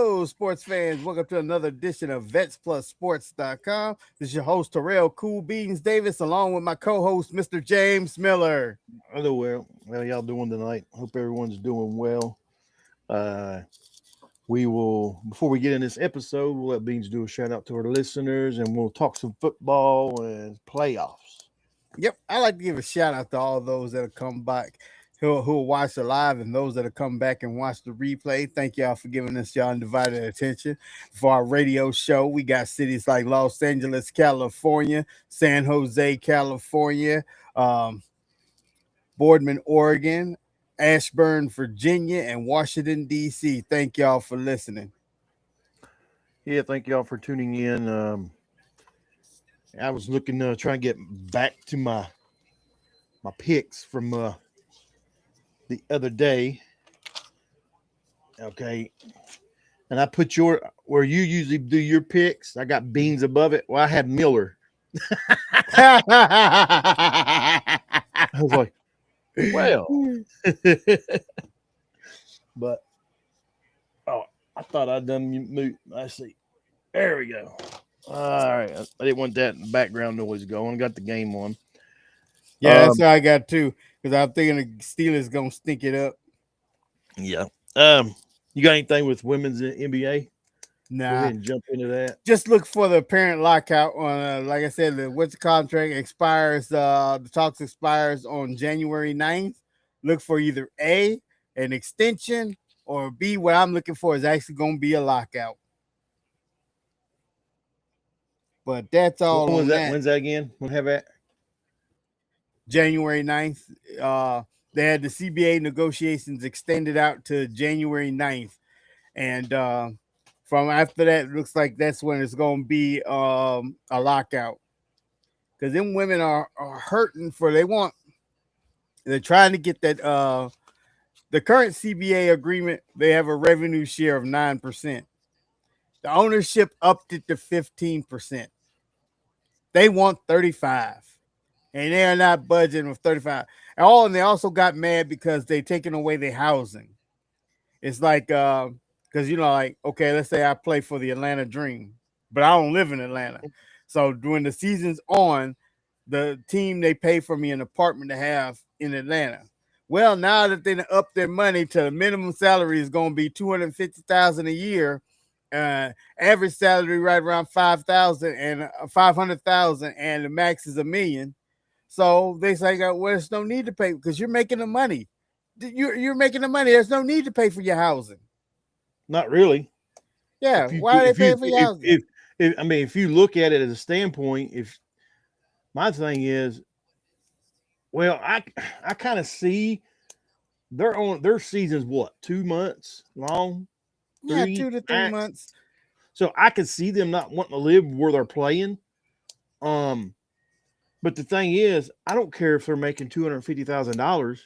Hello, sports fans. Welcome to another edition of VetsPlusSports.com. This is your host, Terrell Cool Beans Davis, along with my co-host, Mr. James Miller. Hello, how y'all doing tonight? Hope everyone's doing well. Uh, we will, before we get in this episode, we'll let Beans do a shout out to our listeners, and we'll talk some football and playoffs. Yep, I like to give a shout out to all those that have come back, who'll watch the live, and those that have come back and watch the replay. Thank y'all for giving us y'all undivided attention. For our radio show, we got cities like Los Angeles, California, San Jose, California, Boardman, Oregon, Ashburn, Virginia, and Washington, D.C. Thank y'all for listening. Yeah, thank y'all for tuning in. I was looking, trying to get back to my picks from the other day. Okay. And I put where you usually do your picks. I got Beans above it. Well, I had Miller. I was like, well, but I thought I'd done mute. I see. There we go. All right. I didn't want that background noise going. Got the game on. Yeah, that's what I got too. Because I'm thinking the Steelers gonna stink it up. Yeah. You got anything with women's NBA? Nah. Go ahead and jump into that. Just look for the apparent lockout on. Like I said, the contract expires. The talks expires on January 9th. Look for either A, an extension, or B, what I'm looking for is actually going to be a lockout. But that's all. When was that? When's that again? We'll have that. January 9th. They had the CBA negotiations extended out to January 9th. And from after that, it looks like that's when it's going to be a lockout. Because them women are hurting they're trying to get that, the current CBA agreement, they have a revenue share of 9%. The ownership upped it to 15%. They want 35%. And they're not budgeting with 35%. And they also got mad because they taken away their housing. It's like, because, okay, let's say I play for the Atlanta Dream, but I don't live in Atlanta. So when the season's on, the team, they pay for me an apartment to have in Atlanta. Well, now that they up their money to the minimum salary is going to be $250,000 a year, average salary right around $5,000 and $500,000, and the max is $1 million. So they say, well, there's no need to pay because you're making the money. You're making the money. There's no need to pay for your housing. Not really. Yeah. Why are they paying for your housing? If you look at it as a standpoint, my thing is, well, I kind of see their season's what, 2 months long? Yeah, 2 to 3 months. So I could see them not wanting to live where they're playing. But the thing is, I don't care if they're making $250,000.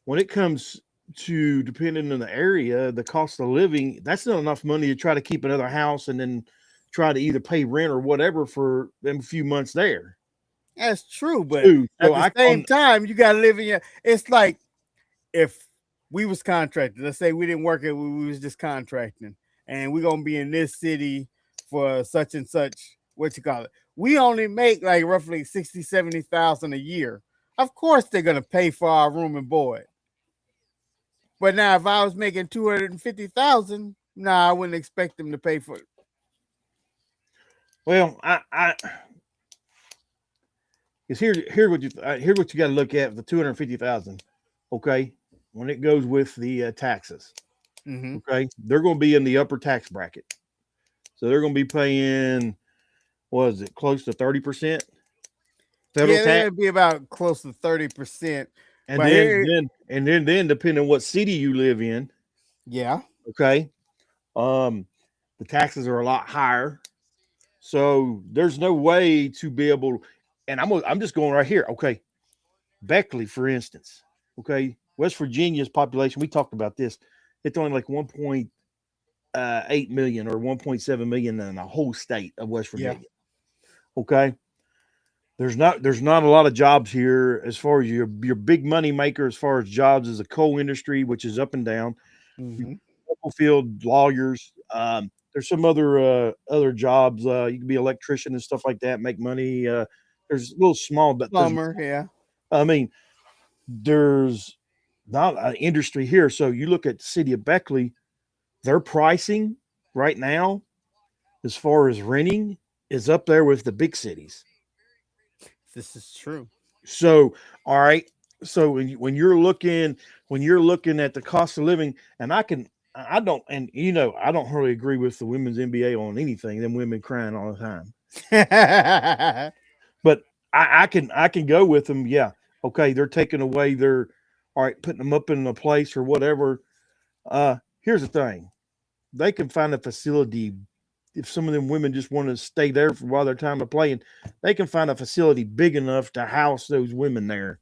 When it comes to, depending on the area, the cost of living, that's not enough money to try to keep another house and then try to either pay rent or whatever for them few months there. That's true, but at the same time, you got to live in your. It's like if we was contracted. Let's say we didn't work it, we was just contracting, and we're gonna be in this city for such and such. What you call it? We only make like roughly 60, 70,000 a year. Of course, they're gonna pay for our room and board. But now, if I was making 250,000, I wouldn't expect them to pay for it. Well, because here's what you got to look at: the 250,000. Okay, when it goes with the taxes, okay, they're going to be in the upper tax bracket, so they're going to be paying. What is it? Close to 30%. Federal tax. It'd be about close to 30%. And then depending on what city you live in, yeah, okay, the taxes are a lot higher. So there's no way to be able. And I'm just going right here. Okay, Beckley, for instance. Okay, West Virginia's population. We talked about this. It's only like 1.8 million or 1.7 million in the whole state of West Virginia. Yeah. Okay. There's not a lot of jobs here as far as your big money maker as far as jobs is the coal industry, which is up and down. medical field, lawyers. There's some other jobs. You can be electrician and stuff like that, make money. There's little small, but there's Plumber, yeah. I mean, there's not an industry here. So you look at the city of Beckley, their pricing right now, as far as renting, is up there with the big cities. This is true. So, all right. So when you're looking at the cost of living, and I don't, and I don't really agree with the women's NBA on anything. Them women crying all the time, but I can go with them. Yeah, okay, they're taking away their, all right, putting them up in a place or whatever. Here's the thing: they can find a facility. If some of them women just want to stay there for while their time of playing, they can find a facility big enough to house those women there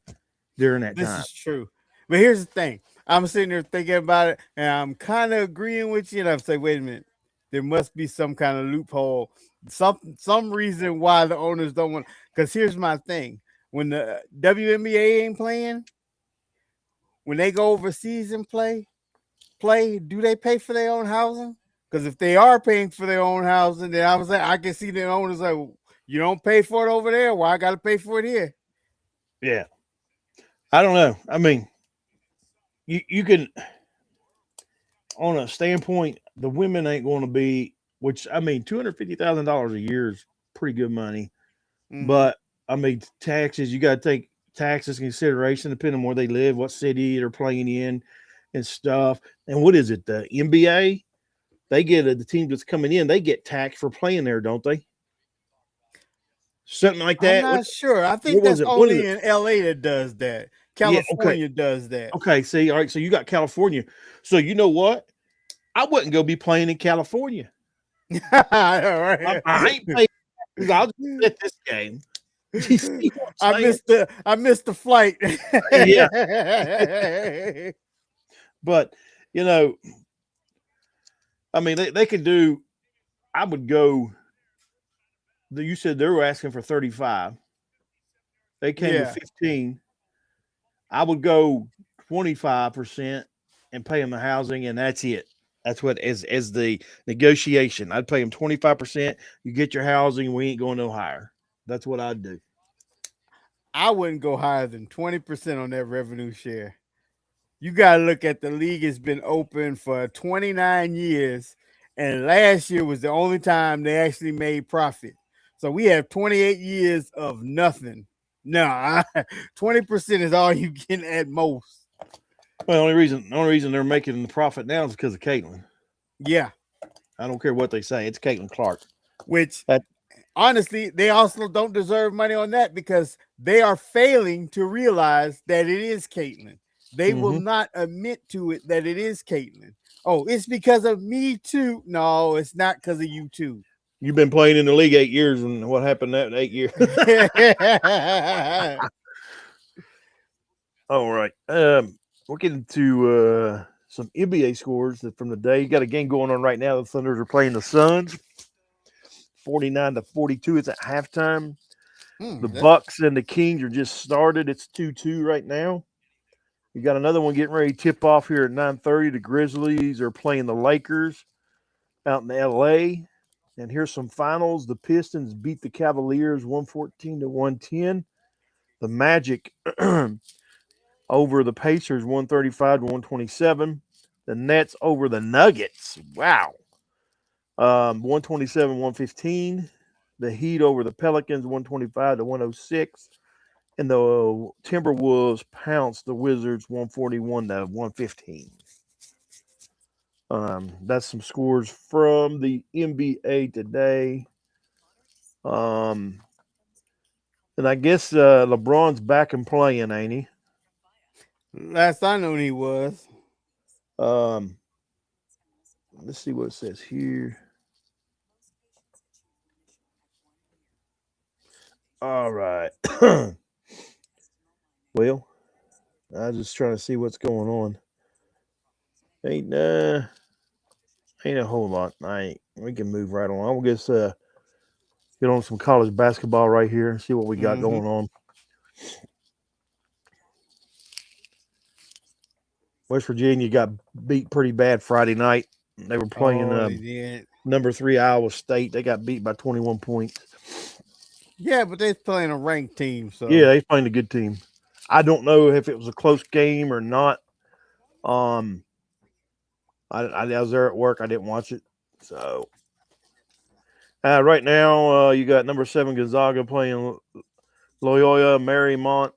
during that This time. is true. But here's the thing. I'm sitting there thinking about it, and I'm kind of agreeing with you. And I'm saying, wait a minute, there must be some kind of loophole, some reason why the owners don't want. Because here's my thing: when the WNBA ain't playing, when they go overseas and play, do they pay for their own housing? Because if they are paying for their own housing, then I was like, I can see the owners like, well, you don't pay for it over there. Why I got to pay for it here? Yeah, I don't know. I mean, you can, on a standpoint, the women ain't going to be, which I mean, $250,000 a year is pretty good money. Mm-hmm. But I mean, taxes, you got to take taxes in consideration depending on where they live, what city they're playing in, and stuff. And what is it? The NBA, they get the team that's coming in, they get taxed for playing there, don't they? Something like I'm that. not sure. I think What was that's it? What is only it? in LA that does that. Yeah. Okay. California does that. Okay. See, all right. So you got California. So you know what? I wouldn't go be playing in California. All right. I ain't paying taxes. I'll just at this game. You see what I'm saying? I missed the flight. Yeah. But you know, I mean, they could do. I would go. You said they were asking for 35. They came with Yeah. 15. I would go 25% and pay them the housing, and that's it. That's what as the negotiation. I'd pay them 25%. You get your housing, we ain't going no higher. That's what I'd do. I wouldn't go higher than 20% on that revenue share. You got to look at the league has been open for 29 years, and last year was the only time they actually made profit. So we have 28 years of nothing. No, 20% is all you get at most. Well, the only reason they're making the profit now is because of Caitlin. Yeah, I don't care what they say. It's Caitlin Clark. which That honestly, they also don't deserve money on that because they are failing to realize that it is Caitlyn. They will hmm not admit to it that it is Caitlyn. Oh, it's because of me too. No, it's not because of you too. You've been playing in the league 8 years, and what happened that 8 years? All right. We're getting to some NBA scores from the day. You got a game going on right now. The Thunders are playing the Suns, 49-42. It's at halftime. The Hmm, that's Bucks and the Kings are just started. It's 2-2 right now. You got another one getting ready to tip off here at 9:30. The Grizzlies are playing the Lakers out in LA. And here's some finals. The Pistons beat the Cavaliers 114-110. The Magic over the Pacers 135-127. The Nets over the Nuggets. Wow. 127-115. The Heat over the Pelicans 125-106. And the Timberwolves pounced the Wizards 141-115. That's some scores from the NBA today. Um, and I guess LeBron's back and playing, ain't he? last I knew he was. Um, let's see what it says here. All right. Well, I was just trying to see what's going on. Ain't ain't a whole lot. I ain't. We can move right on. I'll just get on some college basketball right here and see what we got Hmm. going on. West Virginia got beat pretty bad Friday night. They were playing Oh, they did. number 3 Iowa State. They got beat by 21 points. Yeah, but they're playing a ranked team, Yeah, so they playing a good team. I don't know if it was a close game or not. Um, I was there at work. I didn't watch it. So right now, you got number 7 Gonzaga playing Loyola Marymount.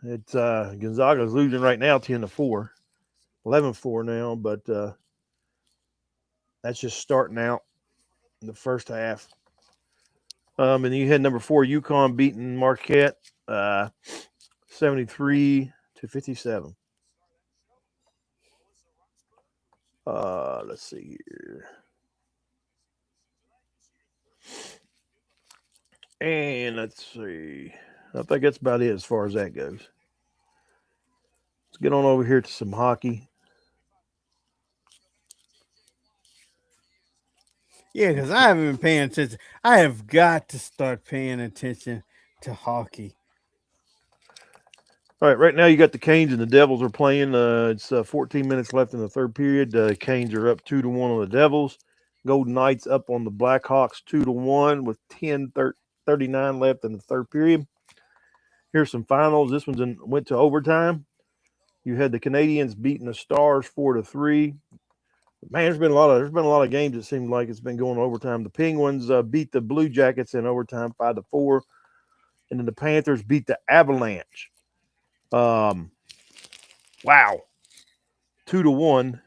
It's Gonzaga's losing right now 10-4, 11-4 now, but that's just starting out in the first half. And you had number 4 UConn beating Marquette 73-57. Let's see here. And let's see. I think that's about it as far as that goes. Let's get on over here to some hockey. yeah, because I haven't been paying attention. I have got to start paying attention to hockey. All right, right now you got the Canes and the Devils are playing. It's 14 minutes left in the third period. The Canes are up 2-1 on the Devils. Golden Knights up on the Blackhawks 2-1 with 10:39 left in the third period. Here's some finals. This went to overtime. You had the Canadians beating the Stars 4-3. Man, there's been a lot of games. It seemed like it's been going overtime. The Penguins beat the Blue Jackets in overtime 5-4, and then the Panthers beat the Avalanche. Um, wow, 2-1.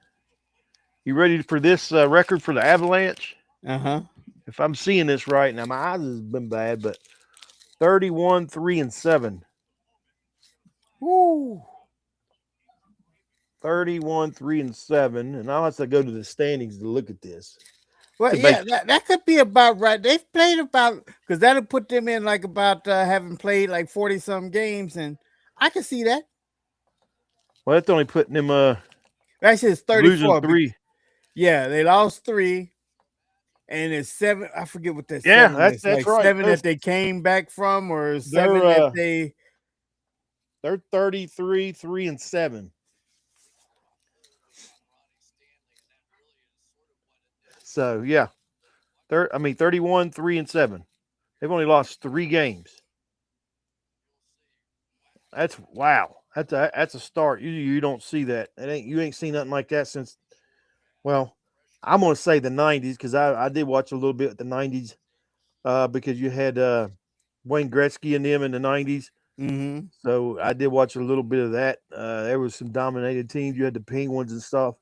You ready for this record for the Avalanche? Uh huh. If I'm seeing this right, now my eyes has been bad, but 31-3-7. Woo. 31-3-7, and I'll have to go to the standings to look at this. Well, To yeah, base, that could be about right. They've played about because that'll put them in like about having played like 40 some games, and I can see that. well, that's only putting them Actually, it's losing 34. 3. Yeah, they lost three, and it's seven. I forget what that Yeah, seven that's is. that's Like right. seven that they came back from, or They're seven that they. they're 33-3-7. So yeah, 31-3-7. They've only lost 3 games. That's wow. That's a start. You don't see that. You ain't seen nothing like that since. Well, I'm gonna say the '90s because I did watch a little bit of the '90s because you had Wayne Gretzky and them in the '90s. Mm-hmm. So I did watch a little bit of that. There was some dominated teams. You had the Penguins and stuff,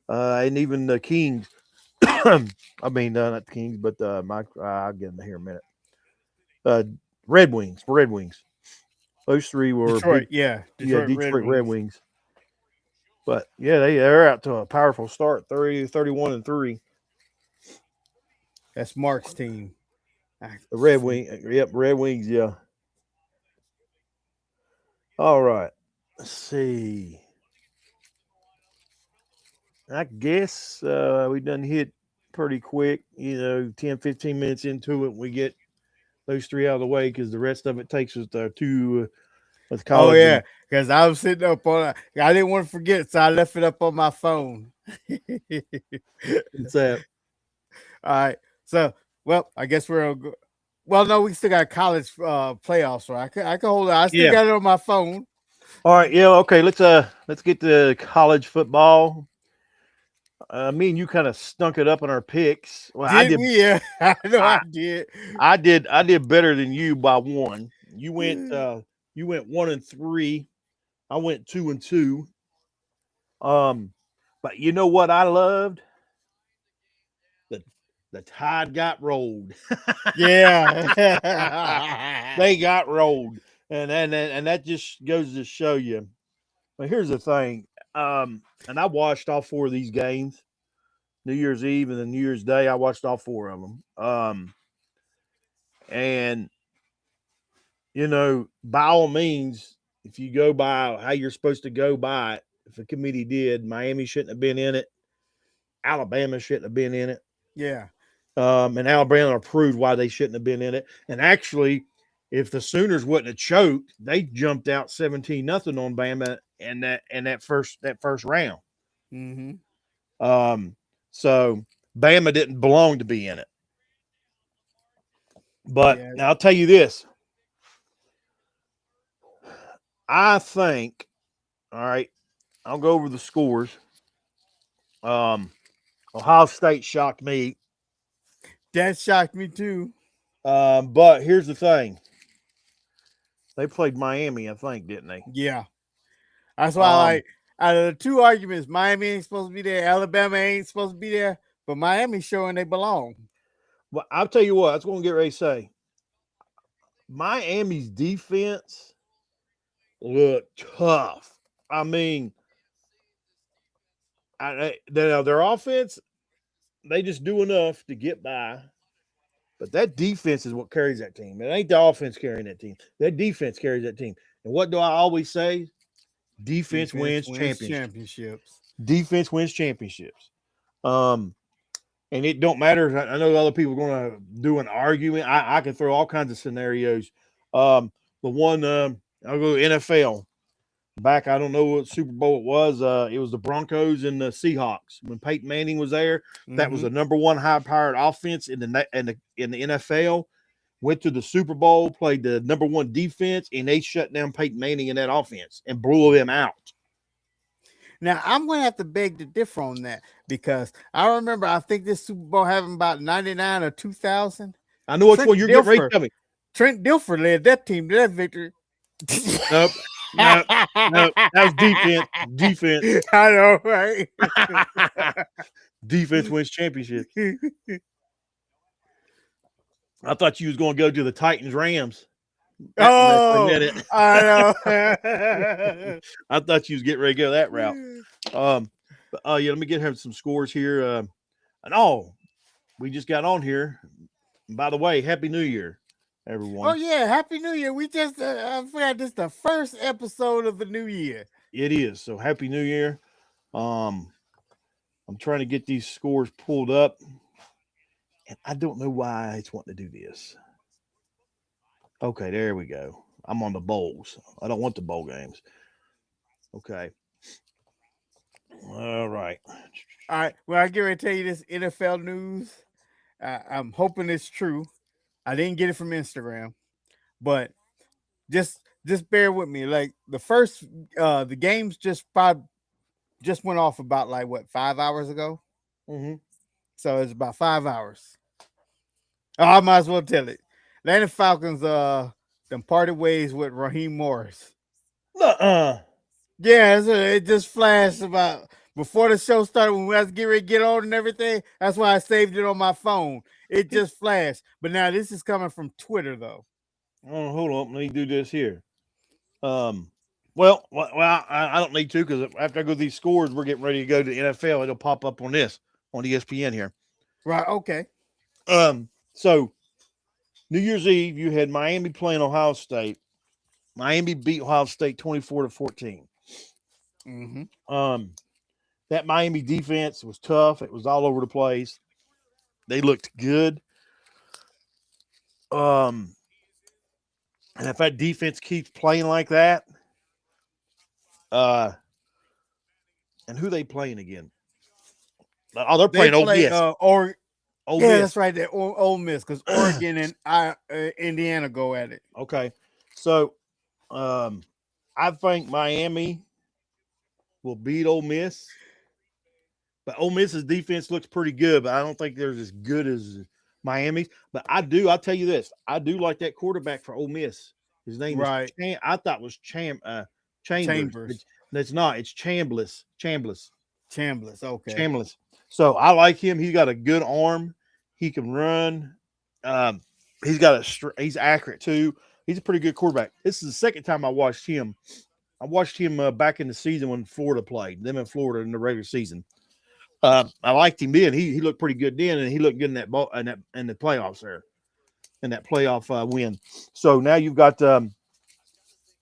and even the Kings. I mean, not the Kings, but I'll get them here in a minute. Uh, Red Wings. Those 3 were Detroit, big. yeah, Yeah, Detroit Red Detroit Red Wings. Wings. But yeah, they're out to a powerful start, 31-3. That's Mark's team. I The Red see. Wing, yep, Red Wings. Yeah. All right. Let's see. I guess we done hit pretty quick. 10, 15 minutes into it, we get those 3 out of the way because the rest of it takes us to with Oh college yeah, and because I was sitting up on. I didn't want to forget, so I left it up on my phone. it's that. All right. So, well, I guess we're. Well, no, we still got college playoffs, so I can hold it. I still Yeah. got it on my phone. All right. Yeah. Okay. Let's get to college football. Me and you kind of stunk it up in our picks. Well, I Did did. we? Yeah, I know I I did. I did better than you by 1. You went 1-3. I went 2-2. Um, but you know what I loved? The the tide got rolled. Yeah. They got rolled, and that just goes to show you. But here's the thing. And I watched all 4 of these games, New Year's Eve and then New Year's Day. I watched all 4 of them. And by all means, if you go by how you're supposed to go by it, if the committee did, Miami shouldn't have been in it. Alabama shouldn't have been in it. Yeah. And Alabama proved why they shouldn't have been in it. And actually, if the Sooners wouldn't have choked, they jumped out 17-0 on Bama in that first round. Mm-hmm. Um, so Bama didn't belong to be in it. But Yeah. now I'll tell you this. I think, all right, I'll go over the scores. Um, Ohio State shocked me. That shocked me too. But here's the thing. They played Miami, I think, didn't they? Yeah. That's why, Um, like, out of the two arguments, Miami ain't supposed to be there, Alabama ain't supposed to be there, but Miami's showing they belong. but I'll tell you what, that's what I'm going to get ready to say. Miami's defense looked tough. I mean, their offense, they just do enough to get by. But that defense is what carries that team. It ain't the offense carrying that team. That defense carries that team. And what do I always say? Defense Defense wins wins championships. championships. Defense wins championships. Um, and it don't matter. I know other people are going to do an argument. I can throw all kinds of scenarios. The one I'll go NFL. Back, I don't know what Super Bowl it was. It was the Broncos and the Seahawks when Peyton Manning was there. That was Mm-hmm. the number one high-powered offense in the NFL. Went to the Super Bowl, played the number one defense, and they shut down Peyton Manning in that offense and blew him out. Now I'm gonna have to beg to differ on that because I remember I think this Super Bowl having about 99 or 2000. I know which one Trent you're getting ready to Dilfer, tell me. Trent Dilfer led that team to that victory. Nope, nope, nope. That was defense. Defense. I know, right? Defense wins championships. I thought you was going to go to the Titans Rams. That one for a Oh, minute. I know. I thought you was getting ready to go that route. Yeah, let me get him some scores here. And we just got on here. And by the way, Happy New Year, Oh everyone. yeah, Happy New Year! We just I forgot this is the first episode of the new year. It is. So Happy New Year. Um, I'm trying to get these scores pulled up. And I don't know why it's wanting to do this. Okay, there we go. I'm on the bowls. I don't want the bowl games. Okay. All right. All right, well I get ready to tell you this NFL news. I'm hoping it's true. I didn't get it from Instagram, but just bear with me. Like the games just went off about like what 5 hours ago. Mm-hmm. So it's about 5 hours. Oh, I might as well tell it. Atlanta Falcons them parted ways with Raheem Morris. Uh-uh. Yeah, so it just flashed about before the show started when we had to get ready to get on and everything. That's why I saved it on my phone. It just flashed. But now this is coming from Twitter though. Oh, hold on. Let me do this here. Um, I don't need to because after I go these scores, we're getting ready to go to the NFL. It'll pop up on this on ESPN here. Right, okay. So New Year's Eve, you had Miami playing Ohio State. Miami beat Ohio State 24-14. Mm-hmm. Um, that Miami defense was tough. It was all over the place. They looked good. Um, and if that defense keeps playing like that, uh, and who they playing again? Oh, they're They playing Ole play Miss. or Ole yeah, that's Miss. right. There, Ole Miss, because Oregon and Indiana go at it. Okay. So um, I think Miami will beat Ole Miss. But Ole Miss's defense looks pretty good, but I don't think they're as good as Miami's. But I'll tell you this. I do like that quarterback for Ole Miss. His name is Right, I thought was Chambers, but Chambers, that's not. It's Chambliss. Chambliss. Okay, Chambliss. So I like him. He's got a good arm. He can run. Um, he's accurate too. He's a pretty good quarterback. This is the second time I watched him. I watched him back in the season when Florida played. Them in Florida in the regular season. I liked him then. He looked pretty good then, and he looked good in that ball in the playoffs there, in that playoff win. So now you've got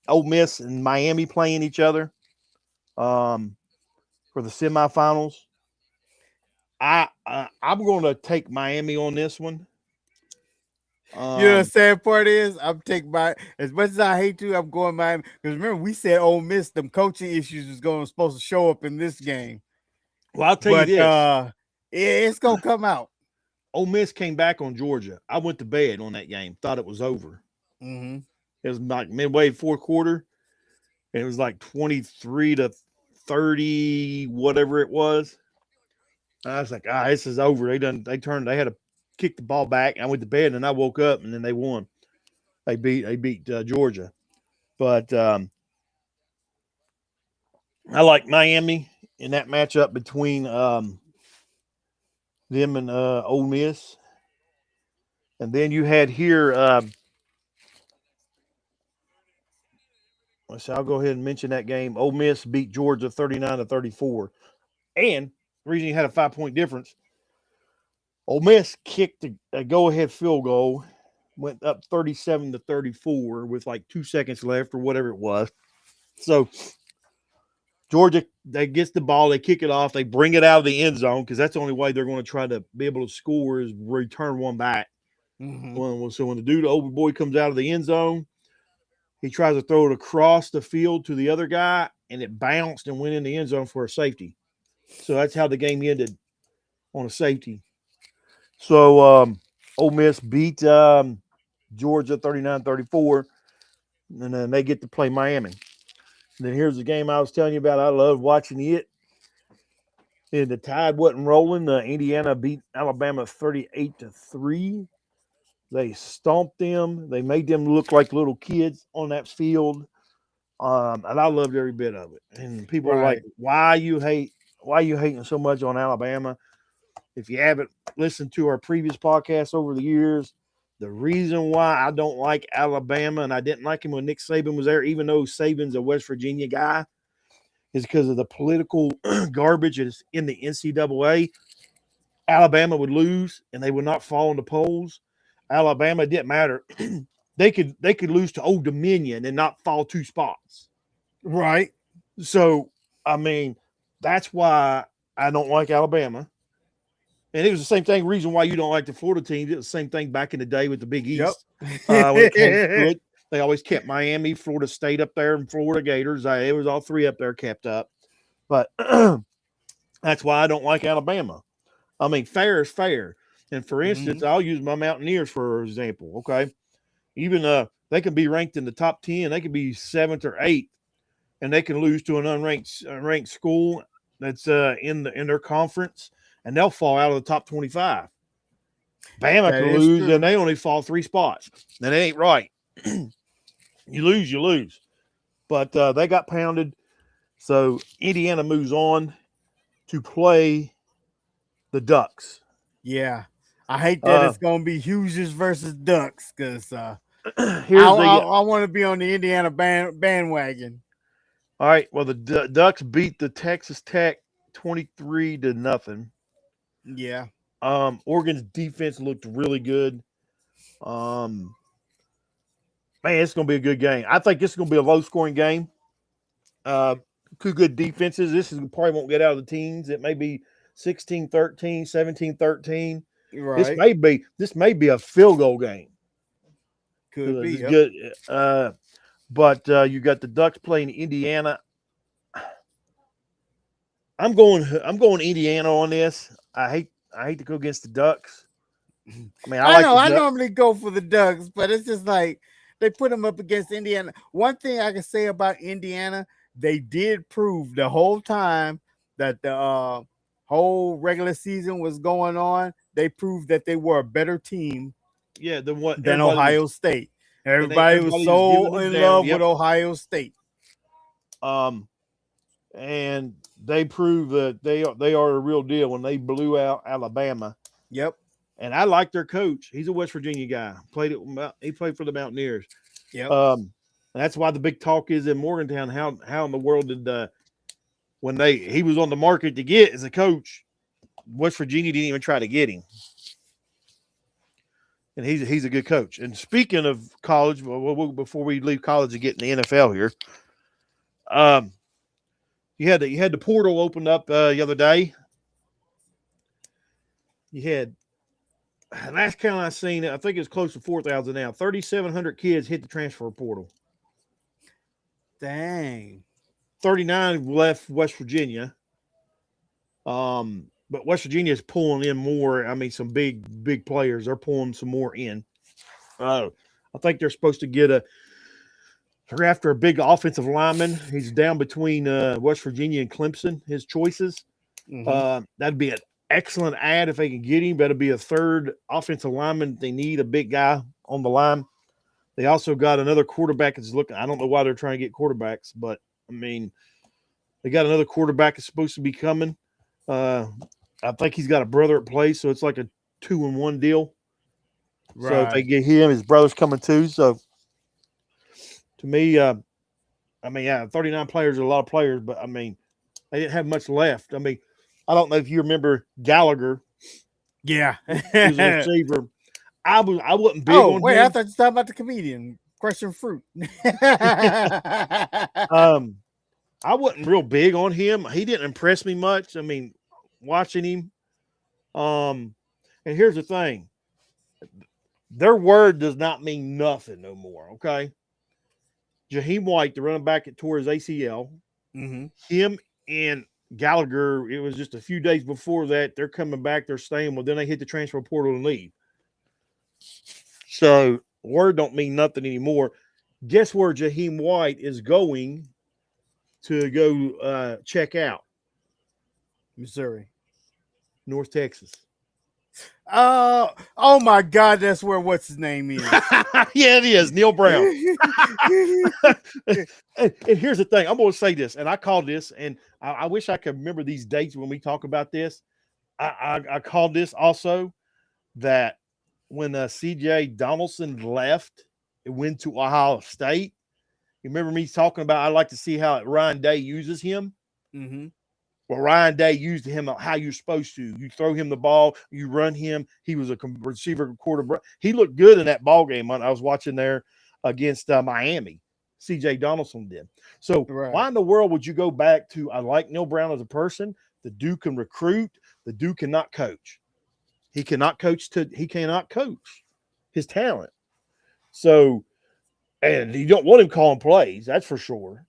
Ole Miss and Miami playing each other for the semifinals. I'm going to take Miami on this one. You know the Um, sad part is I'm taking my as much as I hate to, I'm going Miami because remember we said Ole Miss them coaching issues was going supposed to show up in this game, well, I'll tell you but this: it's gonna come out. Ole Miss came back on Georgia. I went to bed on that game, thought it was over. Hmm. It was like midway fourth quarter, and it was like 23-30, whatever it was. I was like, this is over. They had to kick the ball back. I went to bed and I woke up and then they won. They beat Georgia. But I like Miami in that matchup between them and Ole Miss. And then you had here. So I'll go ahead and mention that game. Ole Miss beat Georgia 39-34, and the reason you had a 5 point difference, Ole Miss kicked a go-ahead field goal, went up 37-34 with like 2 seconds left or whatever it was. So Georgia, they gets the ball, they kick it off, they bring it out of the end zone because that's the only way they're going to try to be able to score is return one back. Hmm. So when the old boy comes out of the end zone, he tries to throw it across the field to the other guy, and it bounced and went in the end zone for a safety. So that's how the game ended on a safety. So Ole Miss beat Georgia 39-34, and then they get to play Miami. And then here's the game I was telling you about. I love watching it. And the tide wasn't rolling. Indiana beat Alabama 38-3. They stomped them. They made them look like little kids on that field. And I loved every bit of it. And people are like, Right. why you hating so much on Alabama? If you haven't listened to our previous podcasts over the years, the reason why I don't like Alabama and I didn't like him when Nick Saban was there, even though Saban's a West Virginia guy, is because of the political garbage is in the NCAA. Alabama would lose and they would not fall in the polls. Alabama didn't matter. They could lose to Old Dominion and not fall 2 spots. Right. So I mean, that's why I don't like Alabama. And it was the same thing. Reason why you don't like the Florida team. It was the same thing back in the day with the Big Yep. East. When it came to it, they always kept Miami, Florida State up there, and Florida Gators. It was all three up there kept up. But that's why I don't like Alabama. I mean, fair is fair. And for instance, Hmm. I'll use my Mountaineers for example. Okay, even they can be ranked in the top 10. They could be seventh or eighth, and they can lose to an unranked ranked school that's in their conference, and they'll fall out of the top 25. Bama That can is lose, and true. they only fall 3 spots. That ain't right. You lose, you lose. But they got pounded. So Indiana moves on to play the Ducks. Yeah. I hate that Uh, it's gonna be Hoosiers versus Ducks because here's the I want to be on the Indiana bandwagon. all right. Well, the Ducks beat the Texas Tech 23-0. Yeah. Oregon's defense looked really good. Um, man, it's going to be a good game. I think this is going to be a low scoring game. Uh, Two good defenses. This is probably won't get out of the teens. It may be 16-13, 17-13. Right. This may be a field goal game. Could be. This is Yep. good. But you got the Ducks playing Indiana. I'm going Indiana on this. I hate to go against the Ducks. I mean, I I like know. the I Ducks. normally go for the Ducks, but it's just like they put them up against Indiana. One thing I can say about Indiana, they did prove the whole time that the whole regular season was going on. They proved that they were a better team Yeah, than what than Ohio State. Everybody was everybody was giving so them in down. love with Yep. Ohio State. Um, and they prove that they are a real deal when they blew out Alabama. Yep. And I like their coach. He's a West Virginia guy. He played for the Yep. Mountaineers. And that's why the big talk is in Morgantown. How in the world did when he was on the market to get as a coach, West Virginia didn't even try to get him. And he's a good coach. And speaking of college, before we leave college and get in the NFL here, um, you had the portal open up the other day. You had last count I seen, I think it's close to 4,000 now. 3,700 kids hit the transfer portal. Dang. 39 left West Virginia. But West Virginia is pulling in more. I mean, some big players. They're pulling some more in. I think they're supposed to get a. They're after a big offensive lineman. He's down between West Virginia and Clemson. His choices. Mm-hmm. That'd be an excellent ad if they can get him. That'll be a third offensive lineman. They need a big guy on the line. They also got another quarterback that's looking. I don't know why they're trying to get quarterbacks, but I mean, they got another quarterback that's supposed to be coming. I think he's got a brother at play, so it's like a 2-in-1 deal. So if they Right. get him, his brother's coming too. So to me, I mean, yeah, 39 players are a lot of players, but I mean, they didn't have much left. I mean, I don't know if you remember Gallagher. Yeah. He was a receiver. I wasn't big Oh, on wait, I him. thought you talking about the comedian. Question fruit. Um, I wasn't real big on him. He didn't impress me much. I mean, watching him. And here's the thing: their word does not mean nothing no more. Okay, Jaheim White, the running back that tore his ACL, Mm-hmm. him and Gallagher. It was just a few days before that. They're coming back. They're staying. Well, then they hit the transfer portal and leave. So word don't mean nothing anymore. Guess where Jaheim White is going to go check out? Missouri. North Texas. Oh my God, that's where what's his name is. Yeah, it is. Neil Brown. And here's the thing. I'm going to say this, and I called this, and I wish I could remember these dates when we talk about this. I called this also that when C.J. Donaldson left, it went to Ohio State. You remember me talking about I'd like to see how Ryan Day uses him? Mm-hmm. Well, Ryan Day used him how you're supposed to. You throw him the ball, you run him. He was a receiver quarterback. He looked good in that ball game. I was watching there against Miami. C.J. Donaldson did. So Right. why in the world would you go back to? I like Neil Brown as a person. The dude can recruit. The dude cannot coach. He cannot coach. He cannot coach his talent. So, and you don't want him calling plays. That's for sure.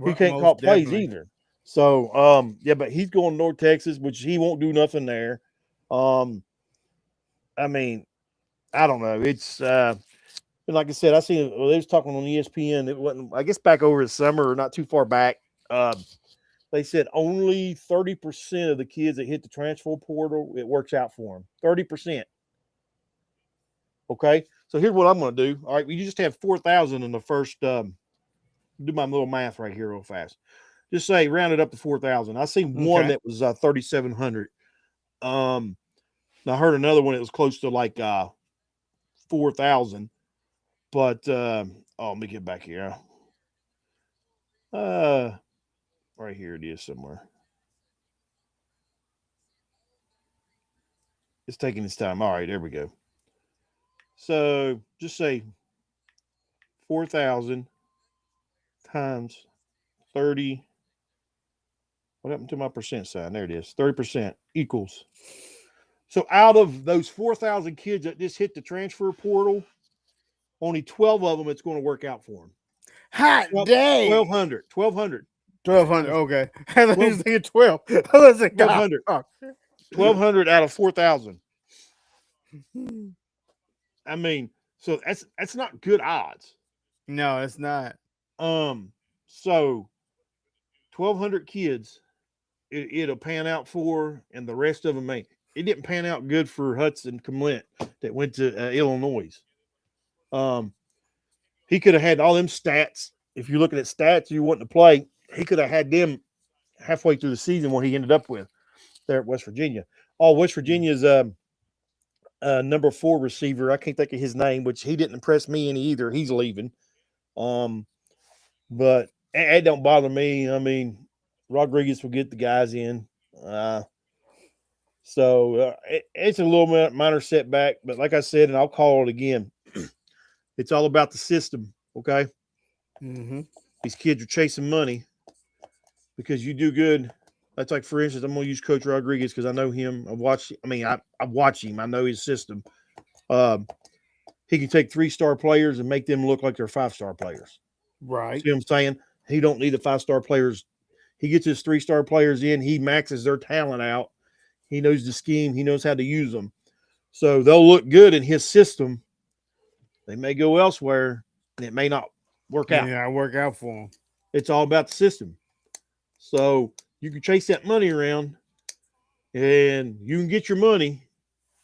He can't call Most plays definitely. either. So, yeah, but he's going to North Texas, which he won't do nothing there. Um, I mean, I don't know. It's like I said, I seen they was talking on ESPN. It wasn't, I guess, back over the summer or not too far back. They said only 30% of the kids that hit the transfer portal it works out for them. 30%. Okay, so here's what I'm going to do. All right, we just have 4,000 in the first. Do my little math right here real fast. Just say round it up to 4,000. I seen one Okay. that was 3,700. And I heard another one that was close to like 4,000. But let me get back here. Right here it is somewhere. It's taking its time. All right, there we go. So just say 4,000 times 30. What happened to my percent sign? There it is. 30% equals. So out of those 4,000 kids that just hit the transfer portal, only 12 of them it's going to work out for them. Hot day. 1,200. 1,200. 1,200. Times Okay. I thought you 12, was thinking 12. I was like, God. 1,200. 1,200 out of 4,000. I mean, so that's not good odds. No, it's not. So 1,200 kids it'll pan out for, and the rest of them ain't. It didn't pan out good for Hudson Clement that went to Illinois. Um, he could have had all them stats. If you're looking at stats, you want to play. He could have had them halfway through the season where he ended up with there at West Virginia. Oh, West Virginia's number 4 receiver. I can't think of his name, which he didn't impress me any either. He's leaving. But it don't bother me. I mean, Rodriguez will get the guys in. It's a little minor setback, but like I said, and I'll call it again, it's all about the system. Okay, Mm-hmm. these kids are chasing money because you do good. That's like, for instance, I'm gonna use Coach Rodriguez because I know him. I've watched. I mean, I watch him. I know his system. Um, he can take 3-star players and make them look like they're 5-star players. Right. See what I'm saying? He don't need the 5-star players. He gets his 3-star players in. He maxes their talent out. He knows the scheme. He knows how to use them. So they'll look good in his system. They may go elsewhere, and it may not work out. Yeah, I work out for him. It's all about the system. So you can chase that money around, and you can get your money,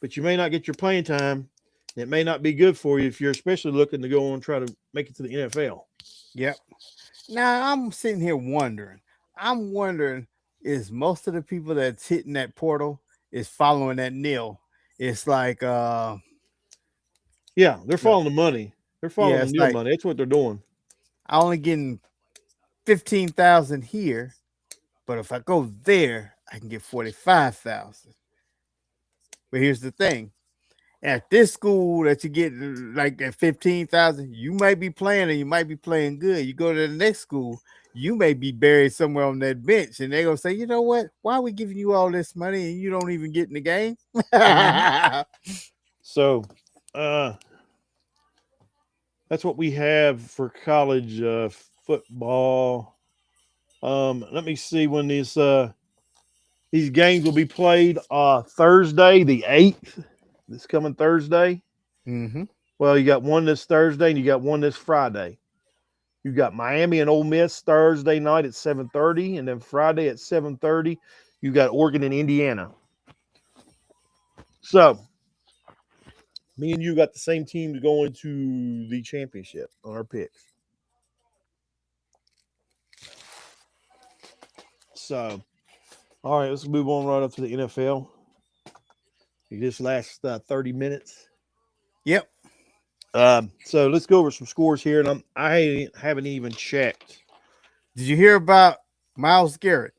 but you may not get your playing time. It may not be good for you if you're especially looking to go on and try to make it to the NFL. Yep. Now I'm sitting here wondering. I'm wondering is most of the people that's hitting that portal is following that nil. It's like Yeah, they're no, following the money. They're following yeah, the it's Neil like money. That's what they're doing. I only getting 15,000 here, but if I go there, I can get 45,000. But here's the thing. At this school that you get like at 15,000, you might be playing and you might be playing good. You go to the next school, you may be buried somewhere on that bench, and they're gonna say, you know what? Why are we giving you all this money and you don't even get in the game? Mhm. So, uh, that's what we have for college football. Let me see when these games will be played. Thursday, the 8th. This coming Thursday. hmm Well, you got one this Thursday and you got one this Friday. You got Miami and Ole Miss Thursday night at 7:30, and then Friday at 7:30, you got Oregon and Indiana. So me and you got the same teams going to the championship on our picks. So, all right, let's move on right up to the NFL. This last 30 minutes. Yep. So let's go over some scores here, and I haven't even checked. Did you hear about Miles Garrett?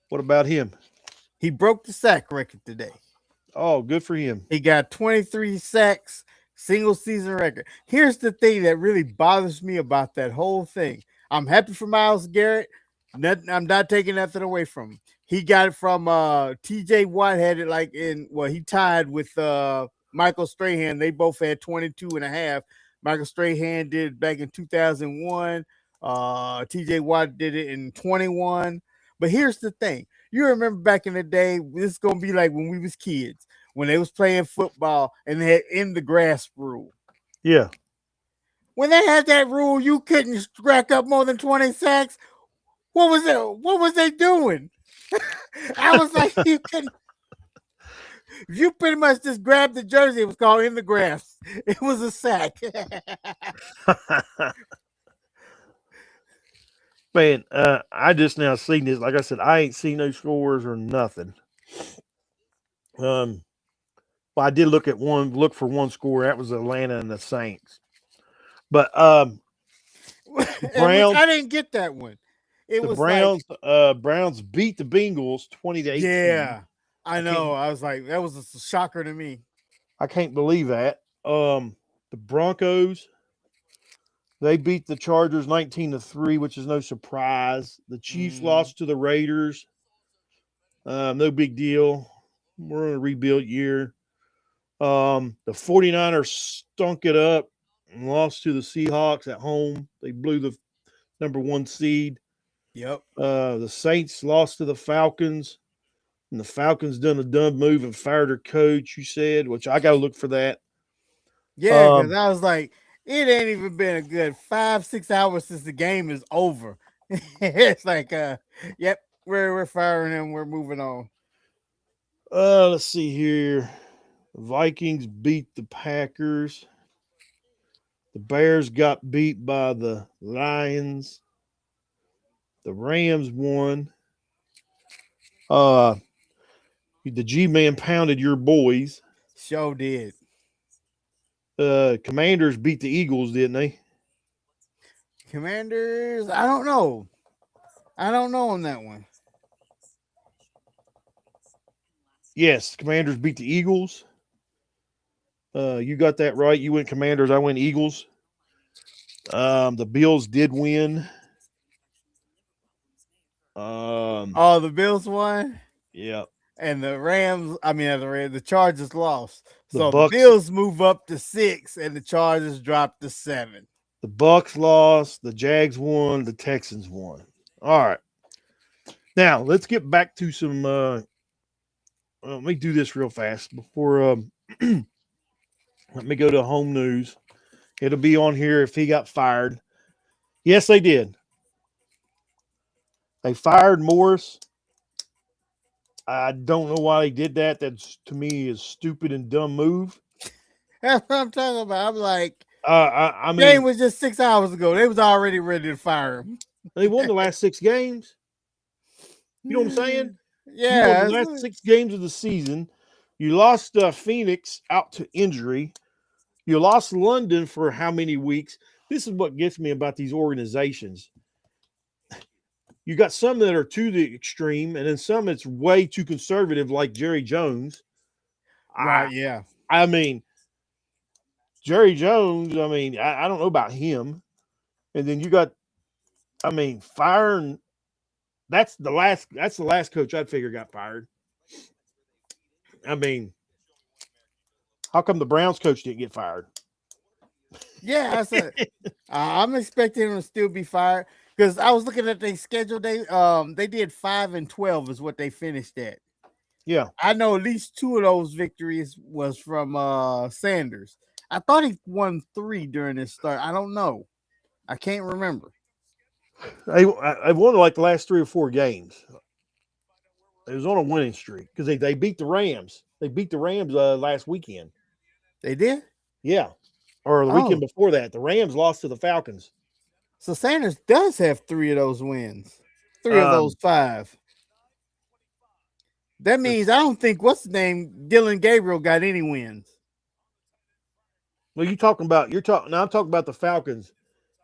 What about him? He broke the sack record today. Oh, good for him. He got 23 sacks, single season record. Here's the thing that really bothers me about that whole thing. I'm happy for Miles Garrett. I'm not taking nothing away from him. He got it from TJ Watt had it like he tied with Michael Strahan. They both had 22 and a half. Michael Strahan did it back in 2001. TJ Watt did it in 21. But here's the thing. You remember back in the day, this is gonna be like when we was kids when they was playing football and they had in the grass rule. Yeah. When they had that rule, you couldn't rack up more than 20 sacks. What was it? What was they doing? I was like, you couldn't. You pretty much just grabbed the jersey. It was called in the grass. It was a sack. Man, I just now seen this. Like I said, I ain't seen no scores or nothing. Um, well, I did look for one score. That was Atlanta and the Saints. But the And which Browns, I didn't get that one. It the was like, Browns beat the Bengals 20-18. yeah, I I can't know. I was like, that was a shocker to me. I can't believe that. The Broncos, they beat the Chargers 19-3, which is no surprise. The Chiefs Mm, lost to the Raiders. No big deal. We're in a rebuild year. The 49ers stunk it up and lost to the Seahawks at home. They blew the number 1 seed. yep. The Saints lost to the Falcons, and the Falcons done a dumb move and fired their coach, you said, which I got to look for that. Yeah, because Um, I was like, it ain't even been a good 5, 6 hours since the game is over. It's like, yep, we're firing him. We're moving on. let's see here. The Vikings beat the Packers. The Bears got beat by the Lions. The Rams won. Uh, the G-Man pounded your boys. Show did. Commanders beat the Eagles, didn't they? Commanders, I don't know. I don't know on that one. Yes, Commanders beat the Eagles. You got that right. You went Commanders. I went Eagles. The Bills did win. Oh, the Bills won, Yeah, and the Rams. I mean, the Chargers lost. the So the Bucks Bills move up to 6, and the Chargers drop to 7. the Bucks lost, the Jags won, the Texans won. All right. Now, let's get back to some let me do this real fast before let me go to home news. It'll be on here if he got fired. Yes, they did. They fired Morris. I don't know why they did that. That's to me is stupid and dumb move. That's what I'm talking about. I'm like, I game mean, was just 6 hours ago. They was already ready to fire him. they won the last 6 games. You know what I'm saying? You won the Yeah, last 6 games of the season. You lost Phoenix out to injury. You lost London for how many weeks? This is what gets me about these organizations. You got some that are to the extreme, and then some that's way too conservative, like Jerry Jones. I right. Yeah. I mean, Jerry Jones. I mean, I don't know about him. And then you got, I mean, firing. That's the last. That's the last coach I'd figure got fired. I mean, how come the Browns coach didn't get fired? Yeah, I said I'm expecting him to still be fired because I was looking at their schedule. They did 5-12 is what they finished at. Yeah. I know at least 2 of those victories was from Sanders. I thought he won 3 during his start. I don't know. I can't remember. I won like the last 3 or 4 games. It was on a winning streak because they beat the Rams. They beat the Rams last weekend. They did. Yeah. Or the weekend Oh, before that. The Rams lost to the Falcons. so Sanders does have 3 of those wins. 3 of those Um, 5. That means I don't think what's the name Dylan Gabriel got any wins. well, you talking about you're talking now. I'm talking about the Falcons.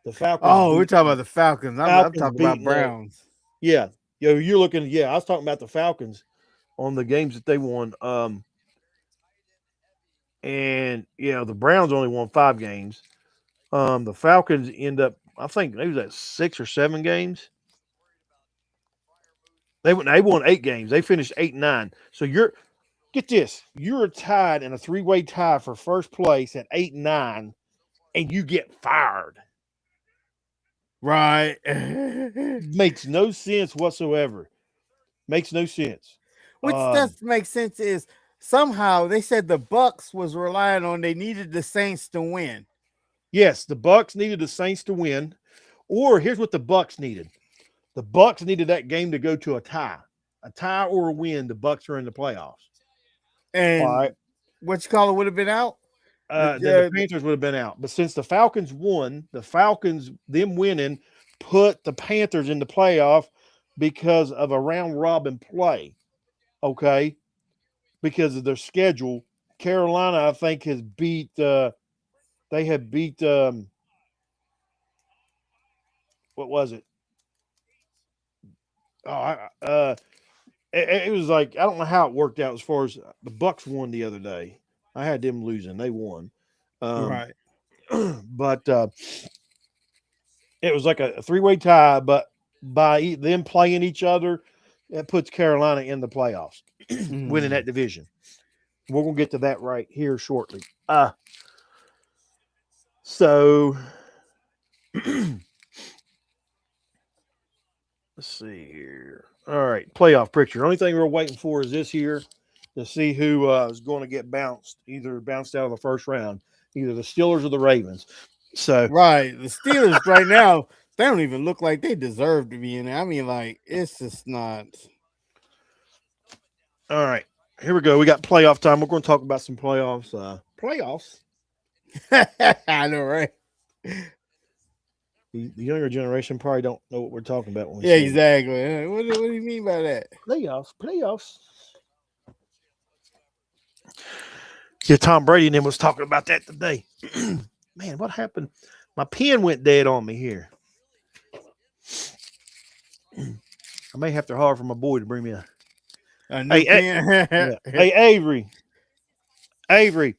The Falcons Oh, we're beat talking about the Falcons. I'm Falcons talking about beating Browns. yeah. You're looking yeah, I was talking about the Falcons on the games that they won. And the Browns only won 5 games. The Falcons end up I think maybe that 6 or 7 games. They won 8 games. They finished 8-9. So you're get this. You're tied in a 3-way tie for first place at 8-9 and you get fired. Right. Makes no sense whatsoever. Makes no sense. Which does make sense is somehow they said the Bucks was relying on they needed the Saints to win. Yes, the Bucks needed the Saints to win, or here's what the Bucks needed: the Bucks needed that game to go to a tie or a win. The Bucks are in the playoffs. All right, And what you call it would have been out? then the Panthers would have been out. But since the Falcons won, the Falcons them winning put the Panthers in the playoff because of a round robin play. Okay, because of their schedule. Carolina, I think, has beat. They have beat. What was it? Oh, it was like I don't know how it worked out as far as the Bucks won the other day. I had them losing; they won, right. but it was like a 3-way tie. But by them playing each other, that puts Carolina in the playoffs, winning Mm. that division. We're gonna get to that right here shortly. So let's see here. All right, playoff picture. Only thing we're waiting for is this here to see who is going to get bounced, either bounced out of the first round, either the Steelers or the Ravens. So, Right. The Steelers right now, they don't even look like they deserve to be in there. I mean, like, it's just not. all right, here we go. We got playoff time. We're going to talk about some playoffs. Playoffs. I know, right? The younger generation probably don't know what we're talking about when we Yeah, say exactly. What do you mean by that? playoffs. Playoffs. Yeah, Tom Brady and them was talking about that today. Man, what happened? My pen went dead on me here. I may have to holler for my boy to bring me a. A new Hey, pen. yeah. Hey, Avery. Avery.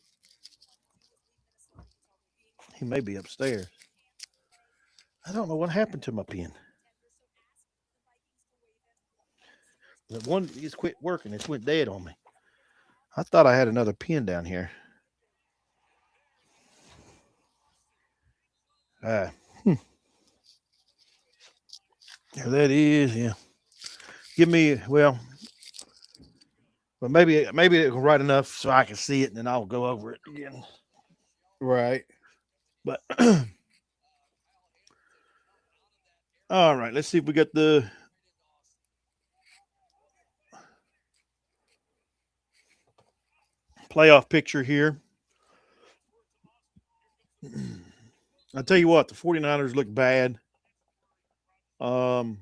He may be upstairs. I don't know what happened to my pen. The one just quit working. It went dead on me. I thought I had another pin down here. Uh, there that is. Yeah. Give me but maybe it'll write enough so I can see it, and then I'll go over it again. Right. But all right, let's see if we got the playoff picture here. I tell you what, the 49ers look bad. Um,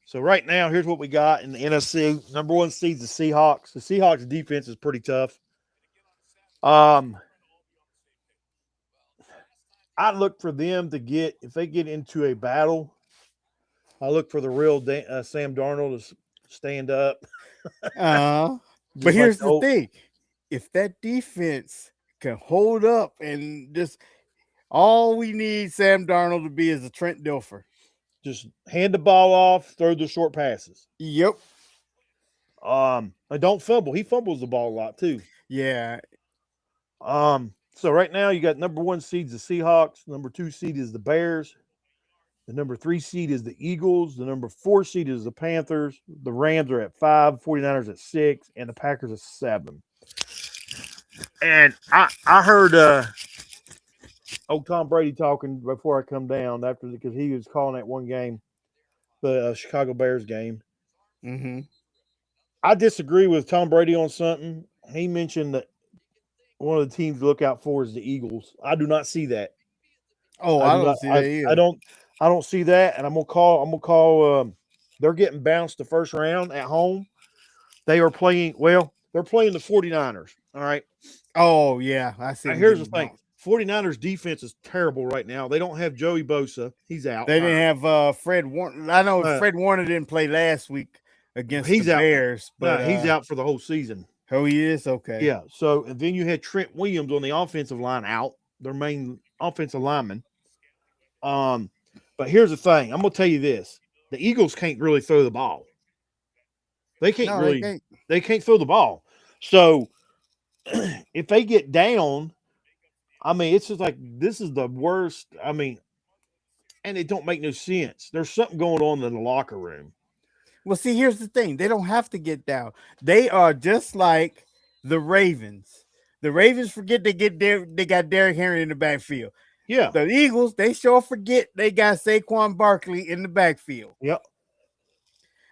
so right now, here's what we got in the NFC. Number one seed's the Seahawks. The Seahawks defense is pretty tough. Um, I look for them to get if they get into a battle. I look for the real Sam Darnold to stand up, Uh, but just like here's the the old, thing: if that defense can hold up and just all we need Sam Darnold to be is a Trent Dilfer. just hand the ball off, throw the short passes. Yep. And don't fumble. He fumbles the ball a lot too. Yeah. So right now you got number one seeds the Seahawks, number two seed is the Bears, the number three seed is the Eagles, the number four seed is the Panthers, the Rams are at 5, 49ers at 6, and the Packers at 7. And I heard old Tom Brady talking before I come down after because he was calling that one game, the Chicago Bears game. Mm-hmm. I disagree with Tom Brady on something. He mentioned that one of the teams to look out for is the Eagles. I do not see that. Oh, I I do not. don't see that I either. don't. I don't see that. And I'm gonna call. I'm gonna call. They're getting bounced the first round at home. They are playing. Well, they're playing the 49ers. All right. Oh yeah, I see them Here's the getting thing. bounced. 49ers defense is terrible right now. They don't have Joey Bosa. He's out. They Hurt. didn't have Fred Warner. I know Uh, Fred Warner didn't play last week against the he's out. Bears, No, but he's out for the whole season. oh, he is okay. Yeah. So and then you had Trent Williams on the offensive line out, their main offensive lineman. Um, but here's the thing. I'm gonna tell you this: the Eagles can't really throw the ball. They can't No, they really. can't. They can't throw the ball. So if they get down, I mean, it's just like this is the worst. I mean, and it don't make no sense. There's something going on in the locker room. Well, see, here's the thing: they don't have to get down. They are just like the Ravens. The Ravens forget they got Derrick Henry in the backfield. Yeah. The Eagles, they sure forget they got Saquon Barkley in the backfield. Yep.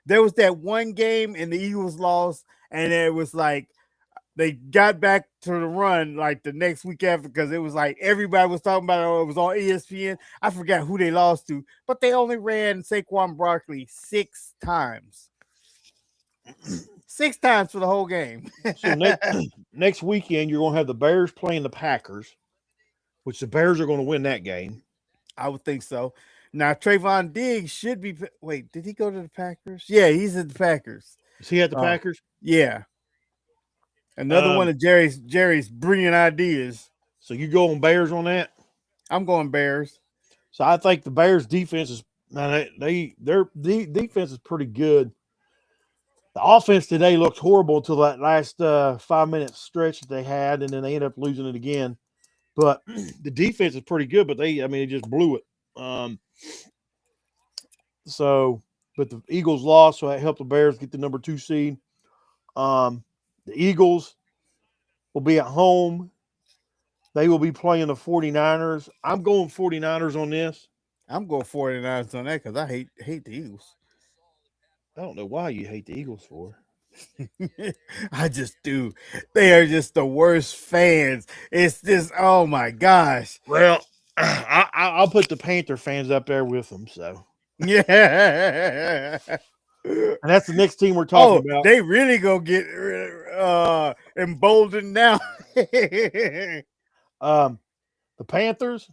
There was that one game and the Eagles lost, and it was like they got back to the run like the next week after because it was like everybody was talking about it. It was on ESPN. I forgot who they lost to, but they only ran Saquon Barkley 6 times. 6 times for the whole game. So next weekend you're gonna have the Bears playing the Packers, which the Bears are gonna win that game. I would think so. Now Trayvon Diggs should be. Wait, did he go to the Packers? Yeah, he's at the Packers. Is he at the Uh, Packers? yeah, another one Um, of Jerry's brilliant ideas. so you go on Bears on that. I'm going Bears. So I think the Bears defense is man, their defense is pretty good. The offense today looked horrible until that last 5 minute stretch that they had, and then they ended up losing it again. But the defense is pretty good, but they just blew it. So, but the Eagles lost, so that helped the Bears get the number 2 seed. The Eagles will be at home. They will be playing the 49ers. I'm going 49ers on this. I'm going 49ers on that because I hate the Eagles. I don't know why you hate the Eagles for. I just do. They are just the worst fans. It's just oh my gosh. Well, I'll put the Panther fans up there with them. So, Yeah. and that's the next team we're talking Oh, about. they really go get emboldened now. The Panthers.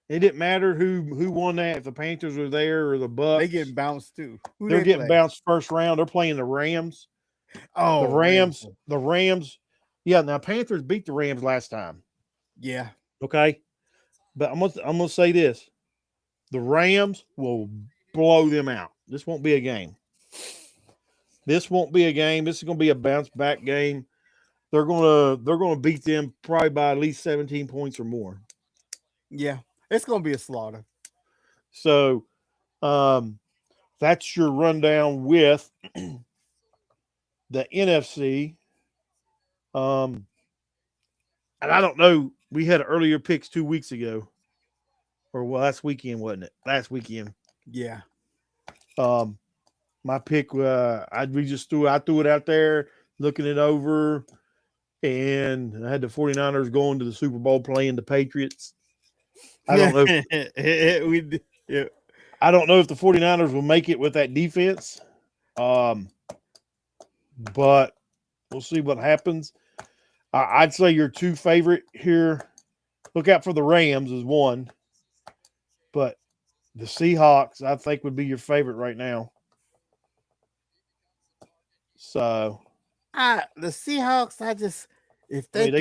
It didn't matter who won that. If the Panthers were there or the They Bucks, getting bounced too. Who they're they getting play? bounced first round. They're playing the Rams. The Oh, Rams. Rams. The Rams. Yeah. Now Panthers beat the Rams last time. Yeah. Okay, but I'm gonna say this: the Rams will blow them out. This won't be a game. This won't be a game. This is going to be a bounce back game. They're gonna beat them probably by at least 17 points or more. Yeah, it's gonna be a slaughter. So um, that's your rundown with the NFC. Um, and I don't know. We had earlier picks 2 weeks ago, or well, last weekend wasn't it? Last weekend. Yeah. Um, my pick. I threw it out there, looking it over, and I had the 49ers going to the Super Bowl playing the Patriots. I don't know. Yeah. I don't know if the 49ers will make it with that defense. Um, but we'll see what happens. I'd say your two favorite here. Look out for the Rams as one, but the Seahawks I think would be your favorite right now. So The Seahawks, I just if I they mean could,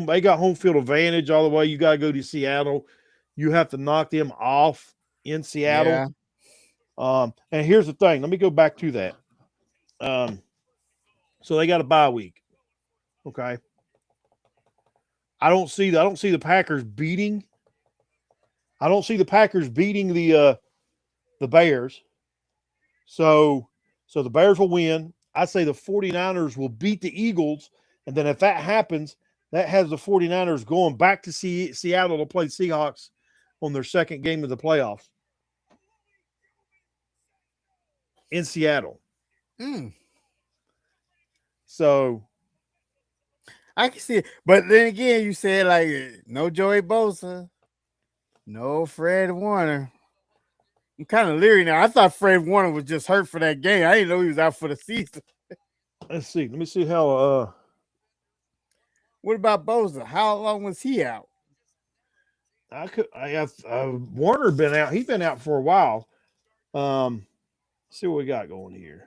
they got home field advantage all the way. You got to go to Seattle. You have to knock them off in Seattle. yeah. And here's the thing. Let me go back to that. So they got a bye week. Okay. I don't see the Packers beating. I don't see the Packers beating the Bears. So the Bears will win. I say the 49ers will beat the Eagles. And then if that happens, that has the 49ers going back to Seattle to play Seahawks on their second game of the playoffs in Seattle. Mm, So I can see it. But then again, you said like no Joey Bosa, no Fred Warner. I'm kind of leery now. I thought Fred Warner was just hurt for that game. I didn't know he was out for the season. let's see. Let me see how What about Bosa? How long was he out? Warner been out. He's been out for a while. See what we got going here.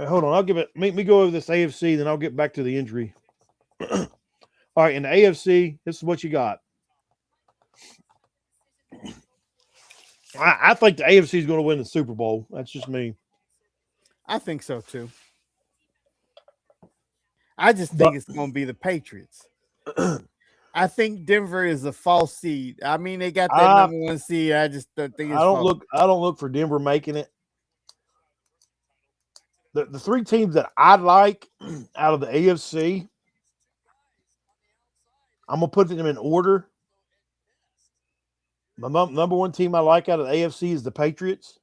Hold on. I'll give it. Make me go over this AFC, then I'll get back to the injury. All right, in the AFC, this is what you got. I think the AFC is going to win the Super Bowl. That's just me. I think so too. I just But think it's going to be the Patriots. I think Denver is a false seed. I mean, they got that I number one seed. I just don't think it's I don't false. look. I don't look for Denver making it. The three teams that I like out of the AFC, I'm gonna put them in order. My number one team I like out of the AFC is the Patriots.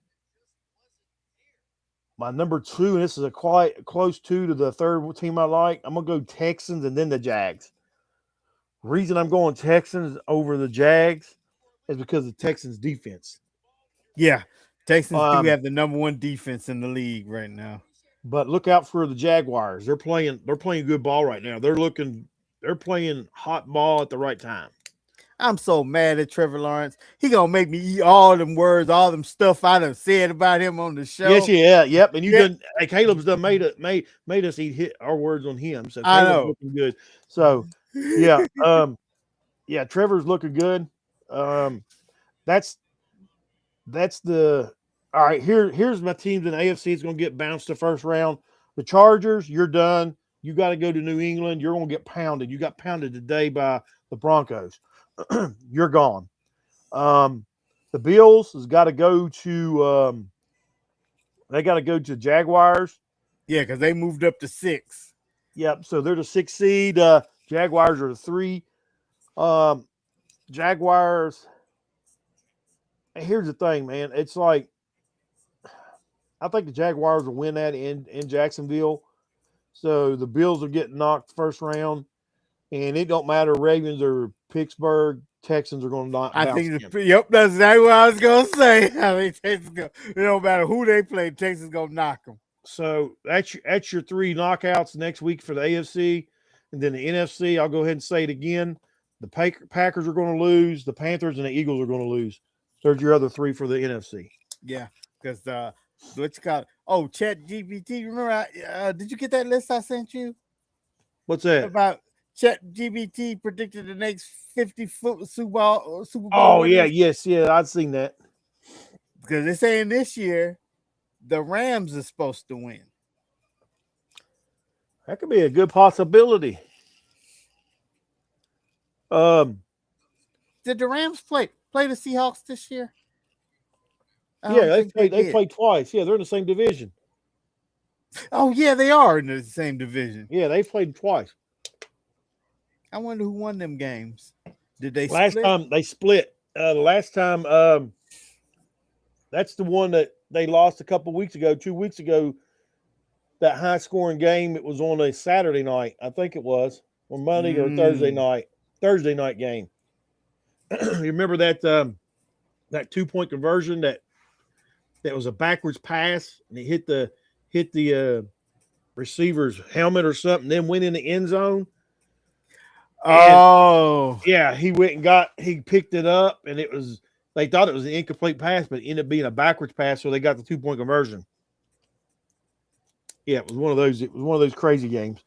My number two, and this is a quite close two to the third team I like, I'm gonna go Texans and then the Jags. Reason I'm going Texans over the Jags is because of Texans defense. Yeah, Texans do Um, have the number one defense in the league right now. but look out for the Jaguars. They're playing good ball right now. They're playing hot ball at the right time. I'm so mad at Trevor Lawrence. He gonna make me eat all them words, all them stuff I done said about him on the Yes, show. yeah, yep. And you Yeah, done Caleb's done made us eat our words on him. So I Caleb's know. looking good. So yeah, yeah, Trevor's looking good. Um, that's the all right. Here's my teams in the AFC is going to get bounced the first round. The Chargers, you're done. You got to go to New England. You're going to get pounded. You got pounded today by the Broncos. You're gone. The Bills has got to go to. They got to go to Jaguars. Yeah, because they moved up to 6. Yep. So they're the 6th seed. Jaguars are the 3. Jaguars. Here's the thing, man. It's like I think the Jaguars will win that in Jacksonville. So the Bills are getting knocked first round, and it don't matter Ravens or Pittsburgh. Texans are going to I bounce think them. yep, that's exactly what I was gonna say. I mean, Texas it don't matter who they play, Texas gonna knock them. So that's your 3 knockouts next week for the AFC, and then the NFC. I'll go ahead and say it again: the Packers are going to lose, the Panthers and the Eagles are going to lose. There's your other 3 for the NFC. Yeah, because what you call it? Oh, Chat GPT. Remember, did you get that list I sent you What's that? about Chat GPT predicted the next 50 foot Super Bowl Oh yeah, winners? yes, yeah, I've seen that. because they're saying this year the Rams are supposed to win. That could be a good possibility. Um, Did the Rams play the Seahawks this year? I yeah, don't think they they did. played twice. Yeah, they're in the same division. Oh yeah, they are in the same division. Yeah, they played twice. I wonder who won them games. Did they Last split? time they split. The last time, that's the one that they lost a couple weeks ago. 2 weeks ago, that high scoring game. It was on a Saturday night, I think it was, or Monday or Thursday Mm. night. Thursday night game. You remember that 2 point conversion that was a backwards pass and it hit the receiver's helmet or something, then went in the end zone. And Oh, yeah, he picked it up and they thought it was an incomplete pass, but it ended up being a backwards pass, so they got the 2 point conversion. Yeah, it was one of those crazy games.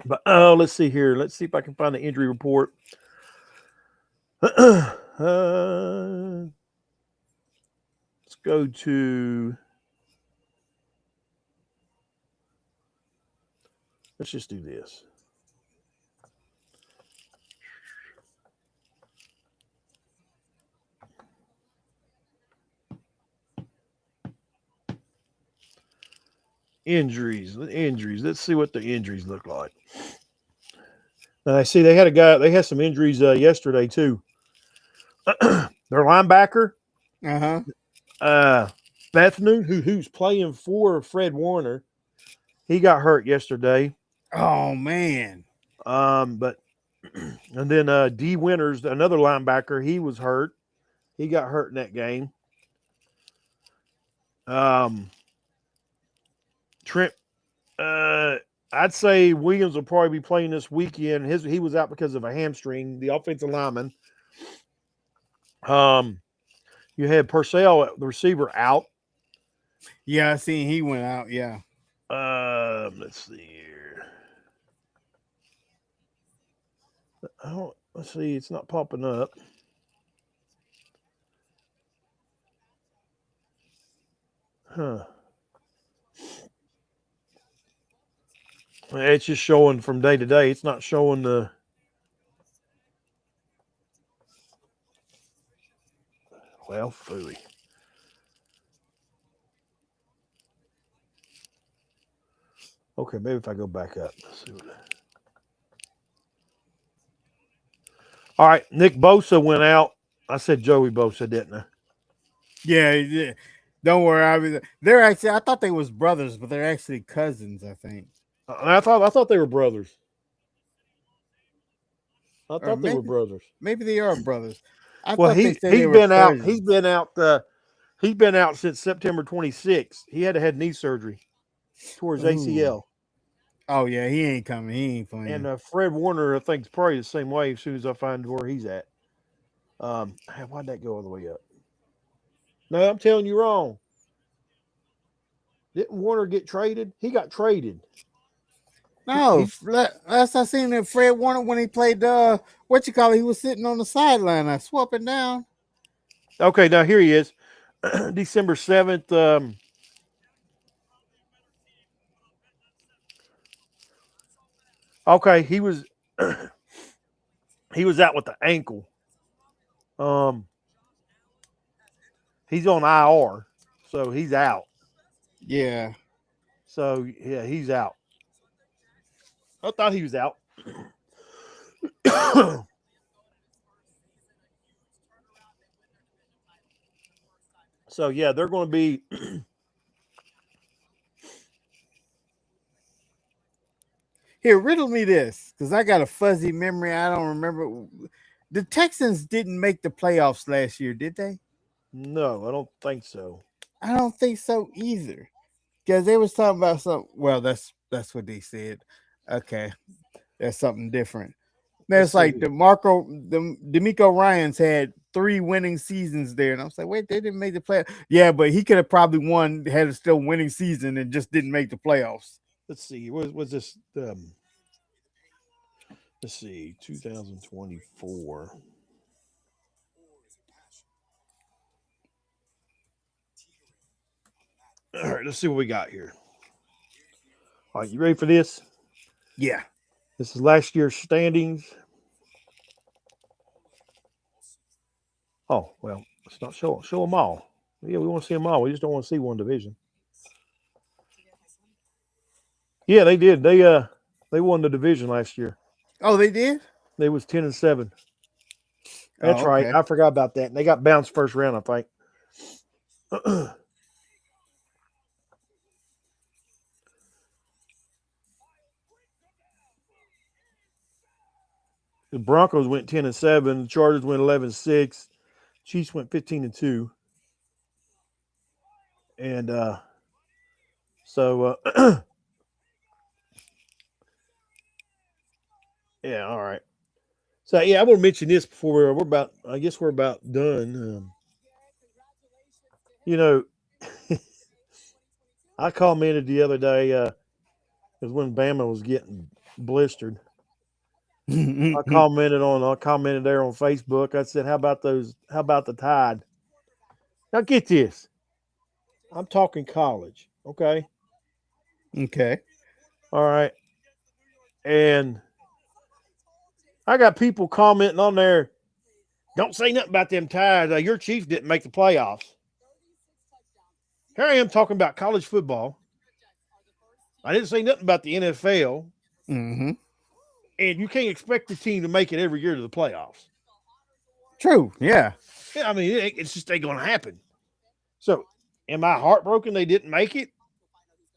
But let's see here. Let's see if I can find the injury report. Let's go to. Let's just do this. Injuries. Let's see what the injuries look like. I see they had a guy. They had some injuries yesterday too. Their linebacker, uh-huh. uh, Bethune, who's playing for Fred Warner, he got hurt yesterday. Oh man. But and then D Winters, another linebacker, he was hurt. He got hurt in that game. Um, Trent, I'd say Williams will probably be playing this weekend. He was out because of a hamstring. The offensive lineman. Um, you had Purcell, the receiver, out. Yeah, I seen he went out. Yeah. Let's see here. Let's see. It's not popping up. Huh. It's just showing from day to day. It's not showing the. Well, phooey. Okay, maybe if I go back up. Let's see what. All right, Nick Bosa went out. I said Joey Bosa, didn't I? Yeah, yeah. Don't worry. They're actually. I thought they was brothers, but they're actually cousins. I think, I thought they were brothers. I or thought they were brothers. maybe they are brothers. I Well, thought they he said they he's were been out. cousins. He's been out since September 26th. He had knee surgery towards Ooh. ACL. Oh yeah, he ain't coming. He ain't And playing. Fred Warner, I think, is probably the same way. As soon as I find where he's at. Why'd that go all the way up? No, I'm telling you wrong. Didn't Warner get traded? He got traded. No, He last I seen that Fred Warner when he played what you call it, he was sitting on the sideline. I swapping down. okay. Now here he is, December 7th. Okay, he was out with the ankle. Um, he's on IR, so he's out. Yeah. So yeah, he's out. I thought he was out. So yeah, they're going to be. Here, riddle me this, because I got a fuzzy memory. I don't remember. The Texans didn't make the playoffs last year, did they? No, I don't think so. I don't think so either. Because they was talking about something. Well, that's what they said. Okay, that's something different. Let's That's like see. the D'Amico Ryans had 3 winning seasons there, and I was like, wait, they didn't make the playoffs. Yeah, but he could have probably won, had a still winning season, and just didn't make the playoffs. Let's see. What was this? Let's see. 2024. All right, let's see what we got here. All right, you ready for this? Yeah. This is last year's standings. Oh well, let's not show them all. Yeah, we want to see them all. We just don't want to see one division. Yeah, they did. They won the division last year. Oh, they did. They was 10-7. That's Oh, right. okay. I forgot about that. And they got bounced first round, I think. The Broncos went 10-7. The Chargers went 11-6. Chiefs went 15-2. And so yeah, all right. So yeah, I want to mention this before we're about. I guess we're about done. You know, I commented the other day because when Bama was getting blistered, I commented there on Facebook. I said, "How about those? How about the Tide?" Now get this. I'm talking college, okay? Okay. All right, and I got people commenting on there. Don't say nothing about them Tides. Your Chiefs didn't make the playoffs. Here I am talking about college football. I didn't say nothing about the NFL, Mm-hmm. and you can't expect the team to make it every year to the playoffs. True. Yeah. Yeah, I mean, it's just ain't going to happen. So, am I heartbroken they didn't make it?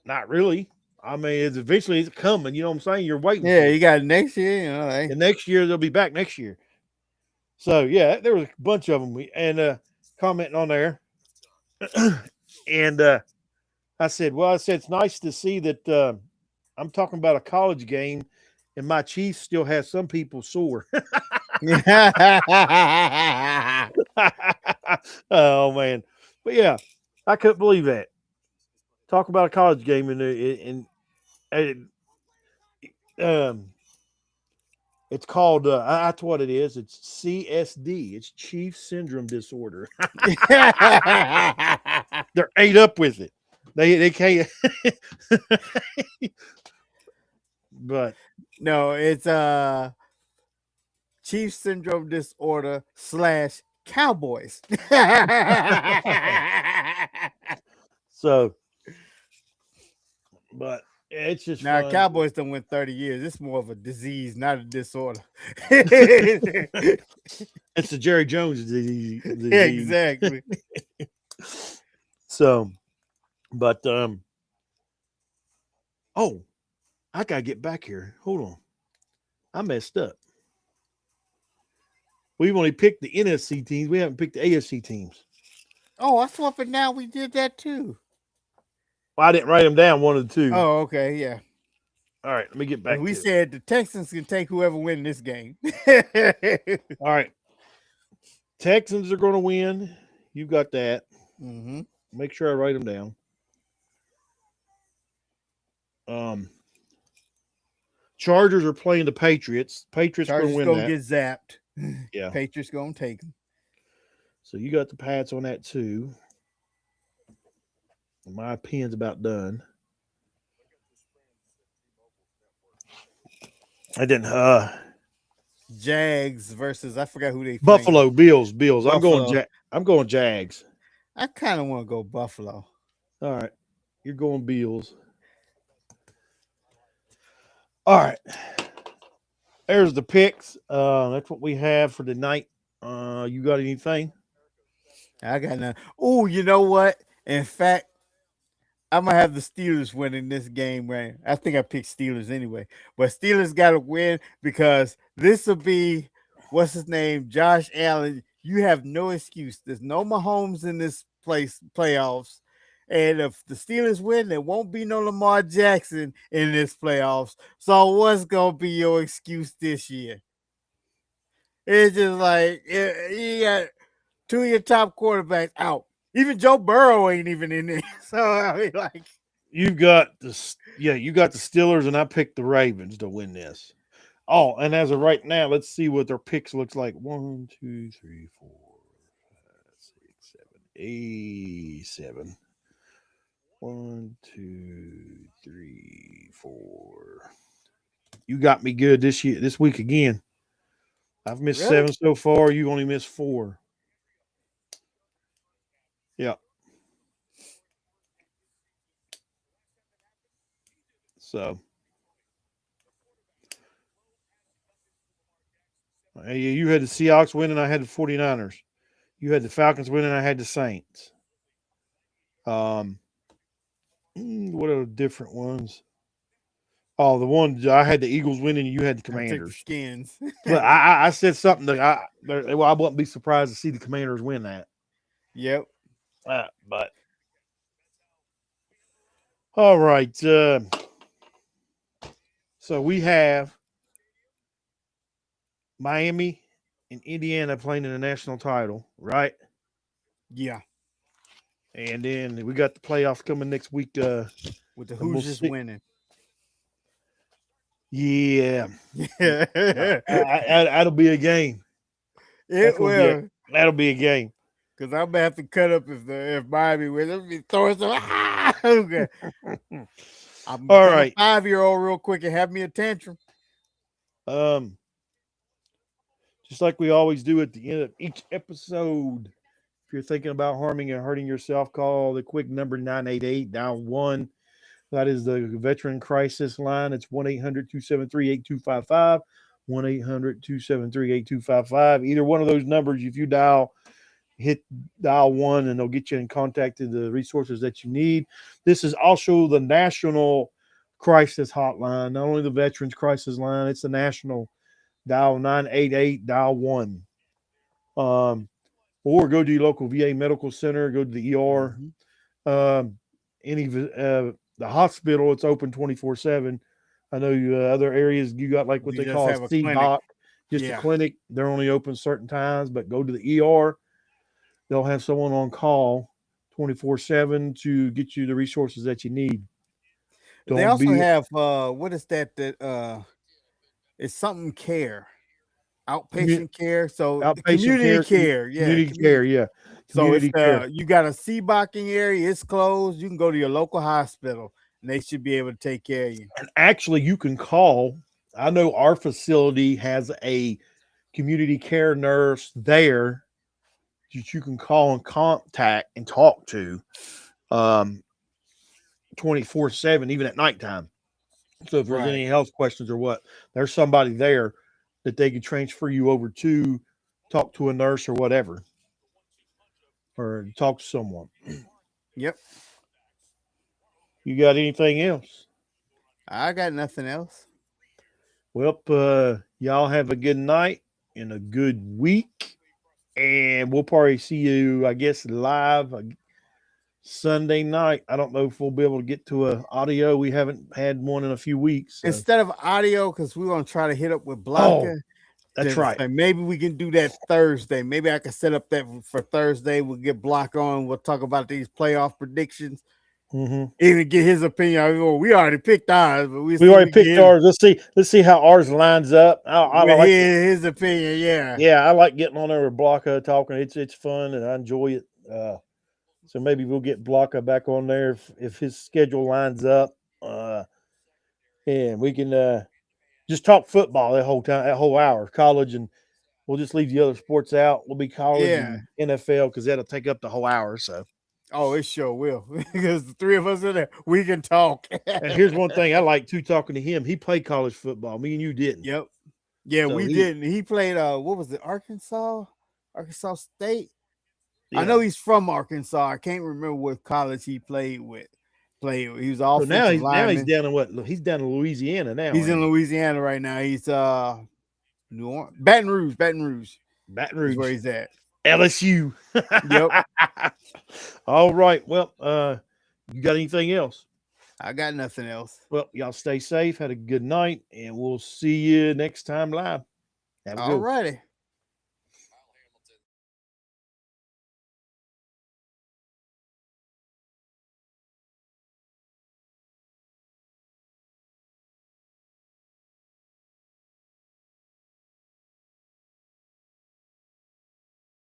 Not really. I mean, it's coming. You know what I'm saying? You're waiting Yeah. for You it. got next year. And next year they'll be back next year. So yeah, there was a bunch of them and commenting on there, and I said it's nice to see that I'm talking about a college game, and my Chiefs still have some people sore. Oh man, but yeah, I couldn't believe that. Talk about a college game and um, it's called that's what it is. It's CSD. It's Chief Syndrome Disorder. They're ate up with it. They can't. But No, it's Chief Syndrome Disorder slash Cowboys. so, but it's just Now fun. Cowboys don't win 30 years. It's more of a disease, not a disorder. It's the Jerry Jones disease. Exactly. So, but oh, I gotta get back here. Hold on, I messed up. We've only picked the NFC teams. We haven't picked the AFC teams. Oh, I thought for now we did that too. Well, I didn't write them down. One of the two. Oh, okay, yeah. All right, let me get And back we to it. said the Texans can take whoever win this game. All right, Texans are going to win. You got that. Mm-hmm. Make sure I write them down. Um, Chargers are playing the Patriots. Patriots going to Chargers win gonna that. get zapped. Yeah. Patriots gonna take them. So you got the Pats on that too. My pen's about done. I didn't. Jags versus I forgot who they playing. Buffalo Bills. Bills. Buffalo. I'm going Jags. I kind of want to go Buffalo. All right. You're going Bills. All right. There's the picks. That's what we have for tonight. You got anything? I got none. Oh, you know what? In fact, I'm gonna have the Steelers winning this game. Right? I think I picked Steelers anyway, but Steelers got to win because this will be what's his name, Josh Allen. You have no excuse. There's no Mahomes in this place playoffs, and if the Steelers win, there won't be no Lamar Jackson in this playoffs. So what's gonna be your excuse this year? It's just like you got two of your top quarterbacks out. Even Joe Burrow ain't even in there. So I mean, like. You got the Steelers, and I picked the Ravens to win this. Oh, and as of right now, let's see what their picks looks like. 1, 2, 3, 4, 5, 6, 7, 8, 7. 1, 2, 3, 4. You got me good this week again. I've missed Really? 7 so far. You only missed 4. Yeah. So you had the Seahawks winning. I had the 49ers. You had the Falcons winning. I had the Saints. Um, what are the different ones? Oh, the one I had the Eagles winning. You had the I took the Commanders. Skins. But I said something that I wouldn't be surprised to see the Commanders win that. Yep. But all right. So we have Miami and Indiana playing in the national title, right? Yeah. And then we got the playoffs coming next week. With the And we'll Hoosiers see. winning. Yeah, Yeah. that'll be a game. It will. That'll be a game. Because I'm gonna have to cut up if Miami wins. I'm gonna be throwing some. Okay. I'm All become a right. 5-year-old real quick and have me a tantrum. Um, just like we always do at the end of each episode. If you're thinking about harming and hurting yourself, call the quick number 988 dial 1. That is the veteran crisis line. It's 1-800-273-8255. 1-800-273-8255. Either one of those numbers, if you hit dial 1 and they'll get you in contact to the resources that you need. This is also the national crisis hotline, not only the veterans crisis line, it's the national. Dial 988, dial 1. Or go to your local VA medical center, go to the ER. Mm-hmm. The hospital, it's open 24/7. I know other areas you got like what You they just call a have a clinic. CDOC, just a Yeah. clinic. They're only open certain times, but go to the ER. They'll have someone on call 24/7 to get you the resources that you need. They Don't also be have what is that it's something care. commu- Outpatient care. So outpatient community care, care. Yeah. community care. Yeah, So if community care. you got a C-bocking area, it's closed, you can go to your local hospital and they should be able to take care of you. And actually, you can call. I know our facility has a community care nurse there that you can call and contact and talk to 24/7, even at nighttime. So if there's Right. any health questions or what, there's somebody there that they can transfer you over to, talk to a nurse or whatever, or talk to someone. Yep. You got anything else? I got nothing else. Well, y'all have a good night and a good week. And we'll probably see you, I guess, live Sunday night. I don't know if we'll be able to get to a audio. We haven't had one in a few weeks. So. Instead of audio, because we're gonna try to hit up with Oh, Blanca. that's right. Maybe we can do that Thursday. Maybe I can set up that for Thursday. We'll get Block on. We'll talk about these playoff predictions. Mm-hmm. Even get his opinion. We already picked ours, but we already picked ours. Let's see how ours lines up. I like his opinion. Yeah, yeah. I like getting on there with Blanca talking. It's fun and I enjoy it. So maybe we'll get Blanca back on there if his schedule lines up. And we can just talk football that whole hour, college, and we'll just leave the other sports out. We'll be college and NFL because that'll take up the whole hour. So. Oh, it sure will. Because the three of us in there, we can talk. And here's one thing I like too talking to him. He played college football. Me and you didn't. Yep. Yeah, So we didn't. He played what was it, Arkansas State? Yeah. I know he's from Arkansas. I can't remember what college he played with. He was offensive lineman. Now he's down in what? He's down in Louisiana now. He's in Louisiana right now. He's New Orleans, Baton Rouge. Baton Rouge is where he's at. LSU. Yep. All right. Well, you got anything else? I got nothing else. Well, y'all stay safe. Had a good night, and we'll see you next time live. All righty.